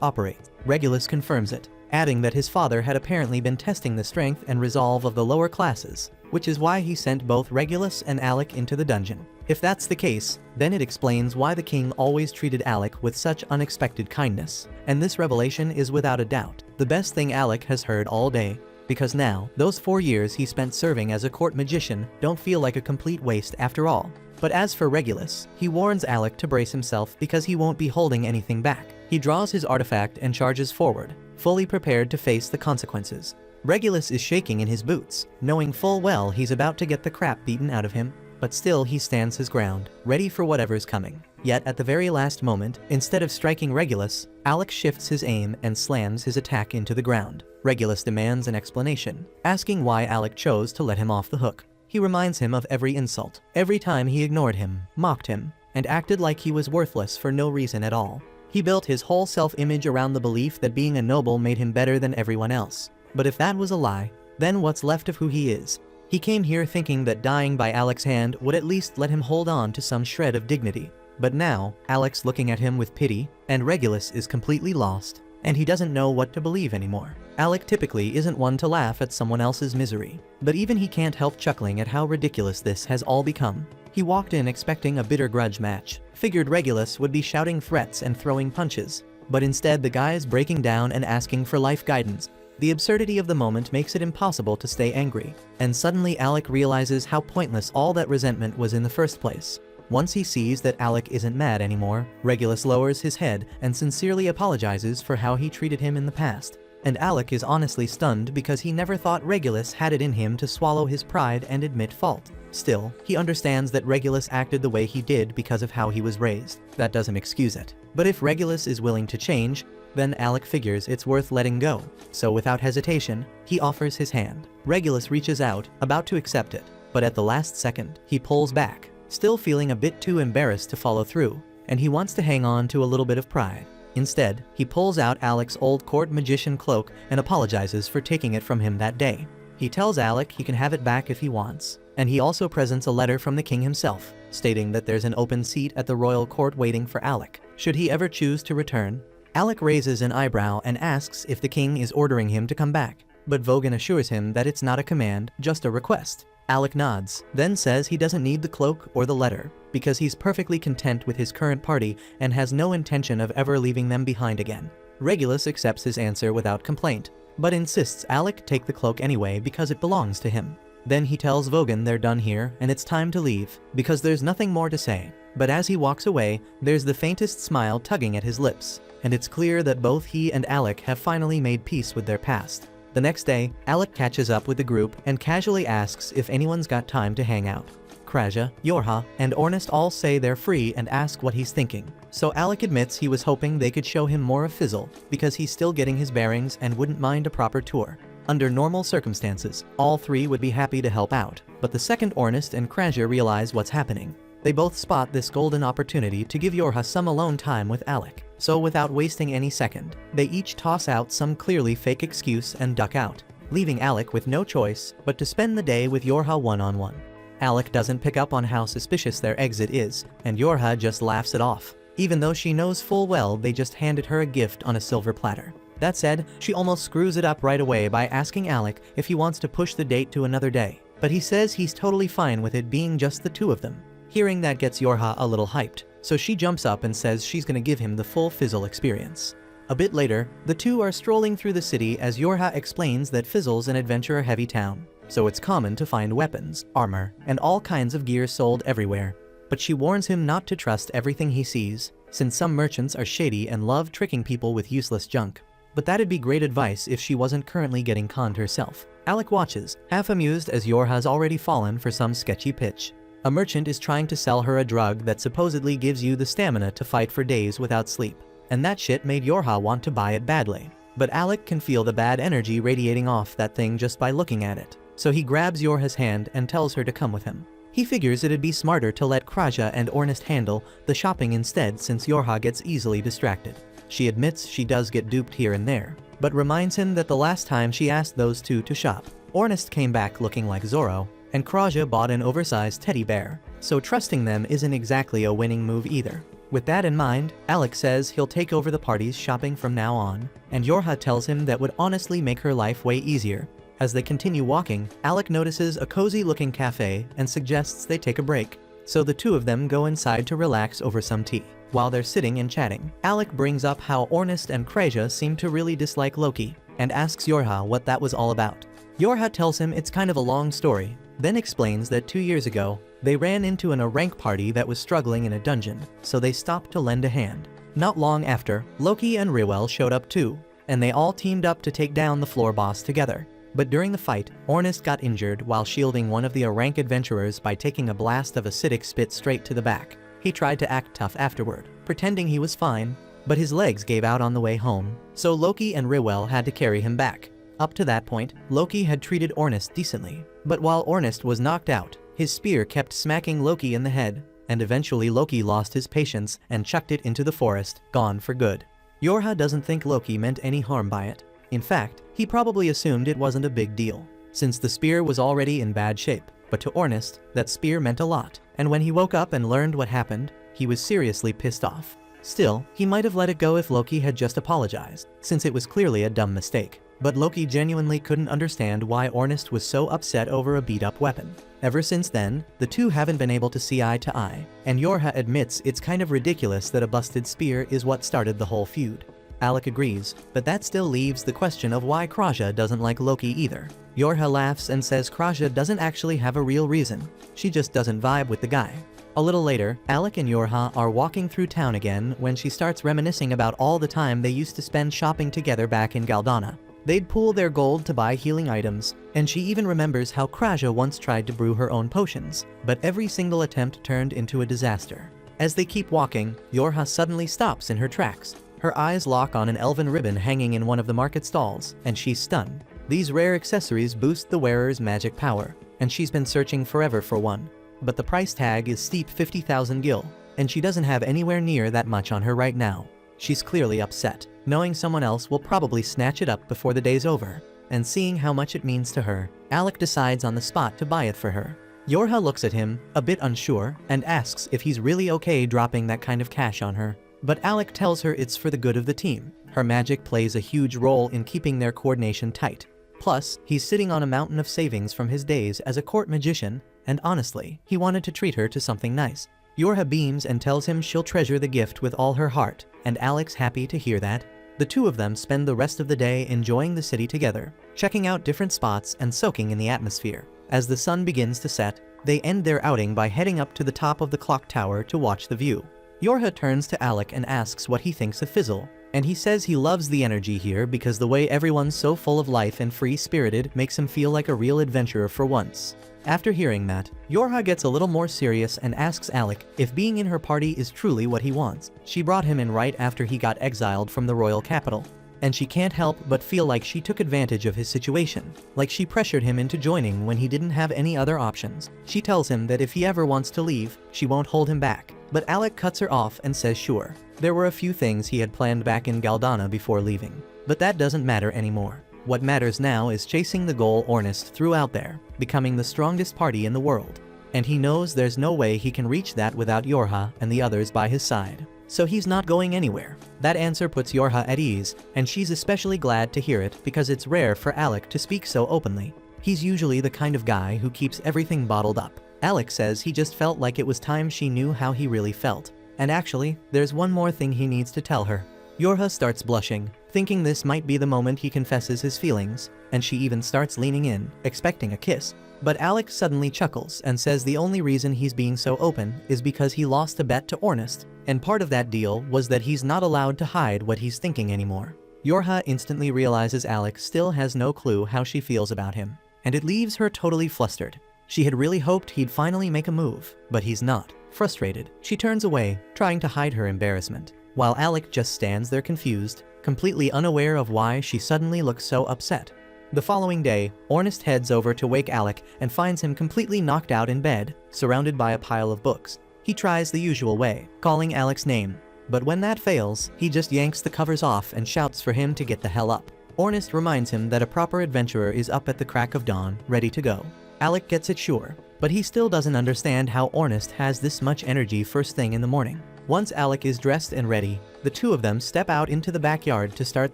operates. Regulus confirms it, adding that his father had apparently been testing the strength and resolve of the lower classes, which is why he sent both Regulus and Alec into the dungeon. If that's the case, then it explains why the king always treated Alec with such unexpected kindness, and this revelation is without a doubt the best thing Alec has heard all day. Because now, those 4 years he spent serving as a court magician don't feel like a complete waste after all. But as for Regulus, he warns Alec to brace himself because he won't be holding anything back. He draws his artifact and charges forward, fully prepared to face the consequences. Regulus is shaking in his boots, knowing full well he's about to get the crap beaten out of him, but still he stands his ground, ready for whatever's coming. Yet at the very last moment, instead of striking Regulus, Alec shifts his aim and slams his attack into the ground. Regulus demands an explanation, asking why Alec chose to let him off the hook. He reminds him of every insult, every time he ignored him, mocked him, and acted like he was worthless for no reason at all. He built his whole self-image around the belief that being a noble made him better than everyone else. But if that was a lie, then what's left of who he is? He came here thinking that dying by Alec's hand would at least let him hold on to some shred of dignity. But now, Alec's looking at him with pity, and Regulus is completely lost, and he doesn't know what to believe anymore. Alec typically isn't one to laugh at someone else's misery, but even he can't help chuckling at how ridiculous this has all become. He walked in expecting a bitter grudge match, figured Regulus would be shouting threats and throwing punches, but instead the guy is breaking down and asking for life guidance. The absurdity of the moment makes it impossible to stay angry, and suddenly Alec realizes how pointless all that resentment was in the first place. Once he sees that Alec isn't mad anymore, Regulus lowers his head and sincerely apologizes for how he treated him in the past. And Alec is honestly stunned because he never thought Regulus had it in him to swallow his pride and admit fault. Still, he understands that Regulus acted the way he did because of how he was raised. That doesn't excuse it. But if Regulus is willing to change, then Alec figures it's worth letting go. So without hesitation, he offers his hand. Regulus reaches out, about to accept it, but at the last second, he pulls back, still feeling a bit too embarrassed to follow through, and he wants to hang on to a little bit of pride. Instead, he pulls out Alec's old court magician cloak and apologizes for taking it from him that day. He tells Alec he can have it back if he wants, and he also presents a letter from the king himself, stating that there's an open seat at the royal court waiting for Alec, should he ever choose to return. Alec raises an eyebrow and asks if the king is ordering him to come back, but Vogan assures him that it's not a command, just a request. Alec nods, then says he doesn't need the cloak or the letter, because he's perfectly content with his current party and has no intention of ever leaving them behind again. Regulus accepts his answer without complaint, but insists Alec take the cloak anyway because it belongs to him. Then he tells Vogan they're done here and it's time to leave, because there's nothing more to say. But as he walks away, there's the faintest smile tugging at his lips, and it's clear that both he and Alec have finally made peace with their past. The next day, Alec catches up with the group and casually asks if anyone's got time to hang out. Kraja, Yorha, and Ornest all say they're free and ask what he's thinking. So Alec admits he was hoping they could show him more of Fizzle, because he's still getting his bearings and wouldn't mind a proper tour. Under normal circumstances, all three would be happy to help out, but the second Ornest and Kraja realize what's happening. They both spot this golden opportunity to give Yorha some alone time with Alec. So without wasting any second, they each toss out some clearly fake excuse and duck out, leaving Alec with no choice but to spend the day with Yorha one-on-one. Alec doesn't pick up on how suspicious their exit is, and Yorha just laughs it off, even though she knows full well they just handed her a gift on a silver platter. That said, she almost screws it up right away by asking Alec if he wants to push the date to another day. but he says he's totally fine with it being just the two of them. Hearing that gets Yorha a little hyped, so she jumps up and says she's gonna give him the full Fizzle experience. A bit later, the two are strolling through the city as Yorha explains that Fizzle's an adventure-heavy town, so it's common to find weapons, armor, and all kinds of gear sold everywhere. But she warns him not to trust everything he sees, since some merchants are shady and love tricking people with useless junk. But that'd be great advice if she wasn't currently getting conned herself. Alec watches, half amused as Yorha's already fallen for some sketchy pitch. A merchant is trying to sell her a drug that supposedly gives you the stamina to fight for days without sleep. And that shit made Yorha want to buy it badly. But Alec can feel the bad energy radiating off that thing just by looking at it. So he grabs Yorha's hand and tells her to come with him. He figures it'd be smarter to let Kraja and Ornest handle the shopping instead since Yorha gets easily distracted. She admits she does get duped here and there, but reminds him that the last time she asked those two to shop, Ornest came back looking like Zorro, and Kraja bought an oversized teddy bear, so trusting them isn't exactly a winning move either. With that in mind, Alec says he'll take over the party's shopping from now on, and Yorha tells him that would honestly make her life way easier. As they continue walking, Alec notices a cozy-looking cafe and suggests they take a break, so the two of them go inside to relax over some tea. While they're sitting and chatting, Alec brings up how Ornest and Kraja seem to really dislike Loki, and asks Yorha what that was all about. Yorha tells him it's kind of a long story, then explains that 2 years ago, they ran into a rank party that was struggling in a dungeon, so they stopped to lend a hand. Not long after, Loki and Rewell showed up too, and they all teamed up to take down the floor boss together. But during the fight, Ornest got injured while shielding one of the rank adventurers by taking a blast of acidic spit straight to the back. He tried to act tough afterward, pretending he was fine, but his legs gave out on the way home, so Loki and Rewell had to carry him back. Up to that point, Loki had treated Ornest decently, but while Ornest was knocked out, his spear kept smacking Loki in the head, and eventually Loki lost his patience and chucked it into the forest, gone for good. Yorha doesn't think Loki meant any harm by it. In fact, he probably assumed it wasn't a big deal, since the spear was already in bad shape, but to Ornest, that spear meant a lot, and when he woke up and learned what happened, he was seriously pissed off. Still, he might have let it go if Loki had just apologized, since it was clearly a dumb mistake. But Loki genuinely couldn't understand why Ornest was so upset over a beat-up weapon. Ever since then, the two haven't been able to see eye to eye, and Yorha admits it's kind of ridiculous that a busted spear is what started the whole feud. Alec agrees, but that still leaves the question of why Kraja doesn't like Loki either. Yorha laughs and says Kraja doesn't actually have a real reason, she just doesn't vibe with the guy. A little later, Alec and Yorha are walking through town again when she starts reminiscing about all the time they used to spend shopping together back in Galdana. They'd pool their gold to buy healing items, and she even remembers how Kraja once tried to brew her own potions, but every single attempt turned into a disaster. As they keep walking, Yorha suddenly stops in her tracks. Her eyes lock on an elven ribbon hanging in one of the market stalls, and she's stunned. These rare accessories boost the wearer's magic power, and she's been searching forever for one. But the price tag is steep 50,000 gil, and she doesn't have anywhere near that much on her right now. She's clearly upset, knowing someone else will probably snatch it up before the day's over, and seeing how much it means to her, Alec decides on the spot to buy it for her. Yorha looks at him, a bit unsure, and asks if he's really okay dropping that kind of cash on her. But Alec tells her it's for the good of the team. Her magic plays a huge role in keeping their coordination tight. Plus, he's sitting on a mountain of savings from his days as a court magician, and honestly, he wanted to treat her to something nice. Yorha beams and tells him she'll treasure the gift with all her heart, and Alec's happy to hear that. The two of them spend the rest of the day enjoying the city together, checking out different spots and soaking in the atmosphere. As the sun begins to set, they end their outing by heading up to the top of the clock tower to watch the view. Yorha turns to Alec and asks what he thinks of Fizzle, and he says he loves the energy here because the way everyone's so full of life and free-spirited makes him feel like a real adventurer for once. After hearing that, Yorha gets a little more serious and asks Alec if being in her party is truly what he wants. She brought him in right after he got exiled from the royal capital, and she can't help but feel like she took advantage of his situation, like she pressured him into joining when he didn't have any other options. She tells him that if he ever wants to leave, she won't hold him back, but Alec cuts her off and says sure. There were a few things he had planned back in Galdana before leaving, but that doesn't matter anymore. What matters now is chasing the goal Ornest threw out there, becoming the strongest party in the world. And he knows there's no way he can reach that without Yorha and the others by his side. So he's not going anywhere. That answer puts Yorha at ease, and she's especially glad to hear it because it's rare for Alec to speak so openly. He's usually the kind of guy who keeps everything bottled up. Alec says he just felt like it was time she knew how he really felt. And actually, there's one more thing he needs to tell her. Yorha starts blushing, thinking this might be the moment he confesses his feelings, and she even starts leaning in, expecting a kiss. But Alec suddenly chuckles and says the only reason he's being so open is because he lost a bet to Ornest, and part of that deal was that he's not allowed to hide what he's thinking anymore. Yorha instantly realizes Alec still has no clue how she feels about him, and it leaves her totally flustered. She had really hoped he'd finally make a move, but he's not. Frustrated, she turns away, trying to hide her embarrassment, while Alec just stands there confused, completely unaware of why she suddenly looks so upset. The following day, Ornest heads over to wake Alec and finds him completely knocked out in bed, surrounded by a pile of books. He tries the usual way, calling Alec's name, but when that fails, he just yanks the covers off and shouts for him to get the hell up. Ornest reminds him that a proper adventurer is up at the crack of dawn, ready to go. Alec gets it sure, but he still doesn't understand how Ornest has this much energy first thing in the morning. Once Alec is dressed and ready, the two of them step out into the backyard to start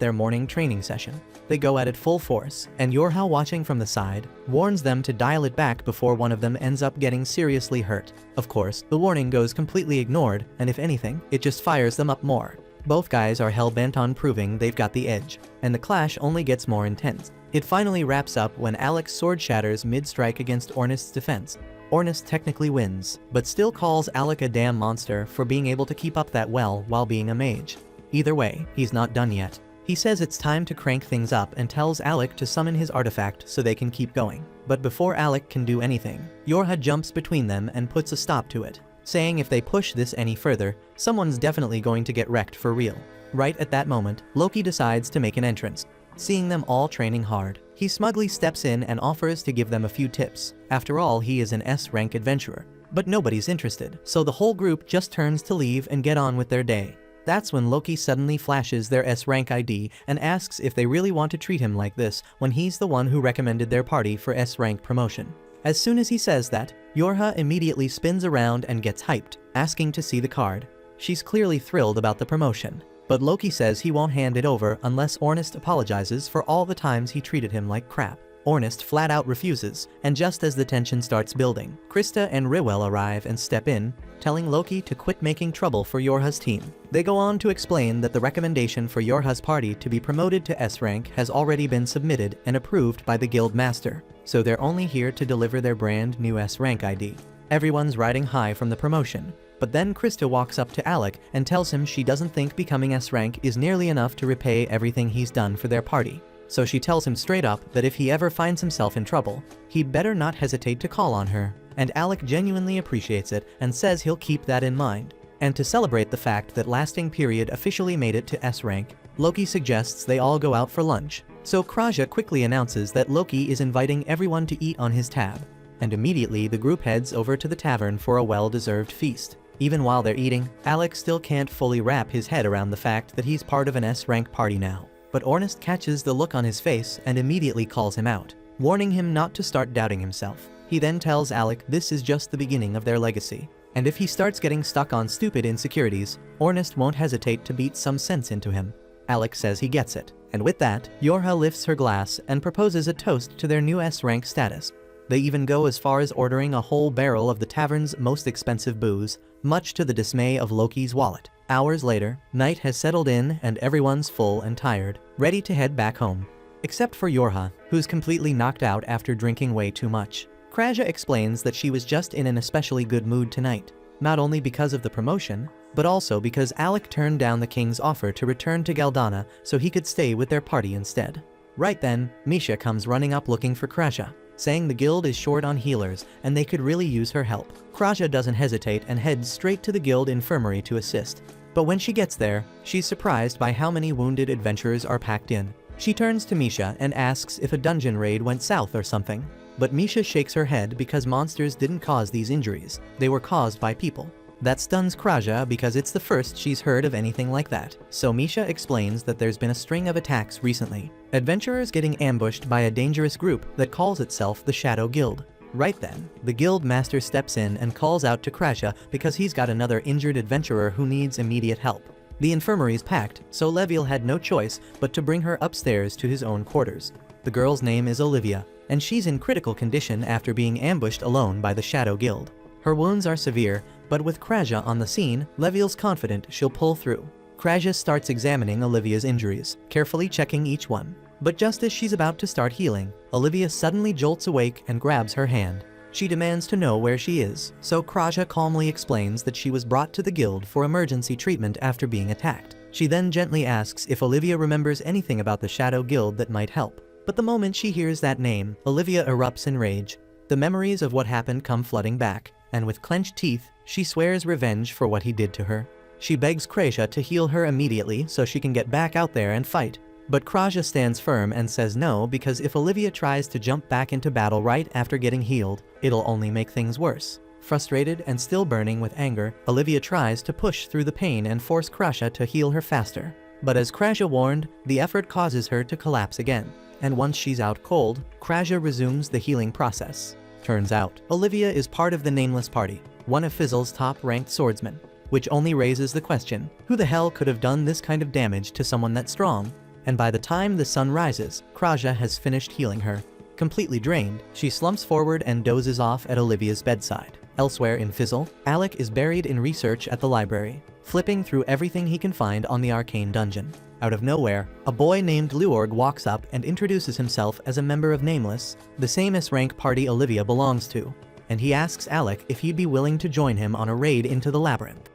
their morning training session. They go at it full force, and Yorha, watching from the side, warns them to dial it back before one of them ends up getting seriously hurt. Of course, the warning goes completely ignored, and if anything, it just fires them up more. Both guys are hell-bent on proving they've got the edge, and the clash only gets more intense. It finally wraps up when Alec's sword shatters mid-strike against Ornest's defense. Ornest technically wins, but still calls Alec a damn monster for being able to keep up that well while being a mage. Either way, he's not done yet. He says it's time to crank things up and tells Alec to summon his artifact so they can keep going. But before Alec can do anything, Yorha jumps between them and puts a stop to it, saying if they push this any further, someone's definitely going to get wrecked for real. Right at that moment, Loki decides to make an entrance. Seeing them all training hard, he smugly steps in and offers to give them a few tips. After all, he is an S-rank adventurer. But nobody's interested, so the whole group just turns to leave and get on with their day. That's when Loki suddenly flashes their S-rank ID and asks if they really want to treat him like this when he's the one who recommended their party for S-rank promotion. As soon as he says that, Yorha immediately spins around and gets hyped, asking to see the card. She's clearly thrilled about the promotion, but Loki says he won't hand it over unless Ornest apologizes for all the times he treated him like crap. Ornest flat out refuses, and just as the tension starts building, Krista and Riwell arrive and step in, telling Loki to quit making trouble for Yorha's team. They go on to explain that the recommendation for Yorha's party to be promoted to S-rank has already been submitted and approved by the guild master, so they're only here to deliver their brand new S-rank ID. Everyone's riding high from the promotion, but then Krista walks up to Alec and tells him she doesn't think becoming S-rank is nearly enough to repay everything he's done for their party. So she tells him straight up that if he ever finds himself in trouble, he'd better not hesitate to call on her, and Alec genuinely appreciates it and says he'll keep that in mind. And to celebrate the fact that Lasting Period officially made it to S-rank, Loki suggests they all go out for lunch. So Kraja quickly announces that Loki is inviting everyone to eat on his tab, and immediately the group heads over to the tavern for a well-deserved feast. Even while they're eating, Alec still can't fully wrap his head around the fact that he's part of an S-rank party now. But Ornest catches the look on his face and immediately calls him out, warning him not to start doubting himself. He then tells Alec this is just the beginning of their legacy, and if he starts getting stuck on stupid insecurities, Ornest won't hesitate to beat some sense into him. Alec says he gets it, and with that, Yorha lifts her glass and proposes a toast to their new S-rank status. They even go as far as ordering a whole barrel of the tavern's most expensive booze, much to the dismay of Loki's wallet. Hours later, night has settled in and everyone's full and tired, ready to head back home. Except for Yorha, who's completely knocked out after drinking way too much. Kraja explains that she was just in an especially good mood tonight, not only because of the promotion, but also because Alec turned down the king's offer to return to Galdana so he could stay with their party instead. Right then, Misha comes running up looking for Kraja, saying the guild is short on healers and they could really use her help. Kraja doesn't hesitate and heads straight to the guild infirmary to assist. But when she gets there, she's surprised by how many wounded adventurers are packed in. She turns to Misha and asks if a dungeon raid went south or something. But Misha shakes her head because monsters didn't cause these injuries, they were caused by people. That stuns Kraja because it's the first she's heard of anything like that. So Misha explains that there's been a string of attacks recently. Adventurers getting ambushed by a dangerous group that calls itself the Shadow Guild. Right then, the guild master steps in and calls out to Kraja because he's got another injured adventurer who needs immediate help. The infirmary's packed, so Leviel had no choice but to bring her upstairs to his own quarters. The girl's name is Olivia, and she's in critical condition after being ambushed alone by the Shadow Guild. Her wounds are severe, but with Kraja on the scene, Leviel's confident she'll pull through. Kraja starts examining Olivia's injuries, carefully checking each one. But just as she's about to start healing, Olivia suddenly jolts awake and grabs her hand. She demands to know where she is, so Kraja calmly explains that she was brought to the guild for emergency treatment after being attacked. She then gently asks if Olivia remembers anything about the Shadow Guild that might help. But the moment she hears that name, Olivia erupts in rage. The memories of what happened come flooding back, and with clenched teeth, she swears revenge for what he did to her. She begs Kraja to heal her immediately so she can get back out there and fight. But Kraja stands firm and says no, because if Olivia tries to jump back into battle right after getting healed, it'll only make things worse. Frustrated and still burning with anger, Olivia tries to push through the pain and force Kraja to heal her faster. But as Kraja warned, the effort causes her to collapse again. And once she's out cold, Kraja resumes the healing process. Turns out, Olivia is part of the Nameless Party, one of Fizzle's top-ranked swordsmen. Which only raises the question, who the hell could have done this kind of damage to someone that strong? And by the time the sun rises, Kraja has finished healing her. Completely drained, she slumps forward and dozes off at Olivia's bedside. Elsewhere in Fizzle, Alec is buried in research at the library, flipping through everything he can find on the arcane dungeon. Out of nowhere, a boy named Luorg walks up and introduces himself as a member of Nameless, the same S-rank party Olivia belongs to, and he asks Alec if he'd be willing to join him on a raid into the labyrinth.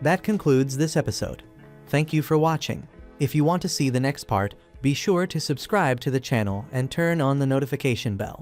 That concludes this episode. Thank you for watching. If you want to see the next part, be sure to subscribe to the channel and turn on the notification bell.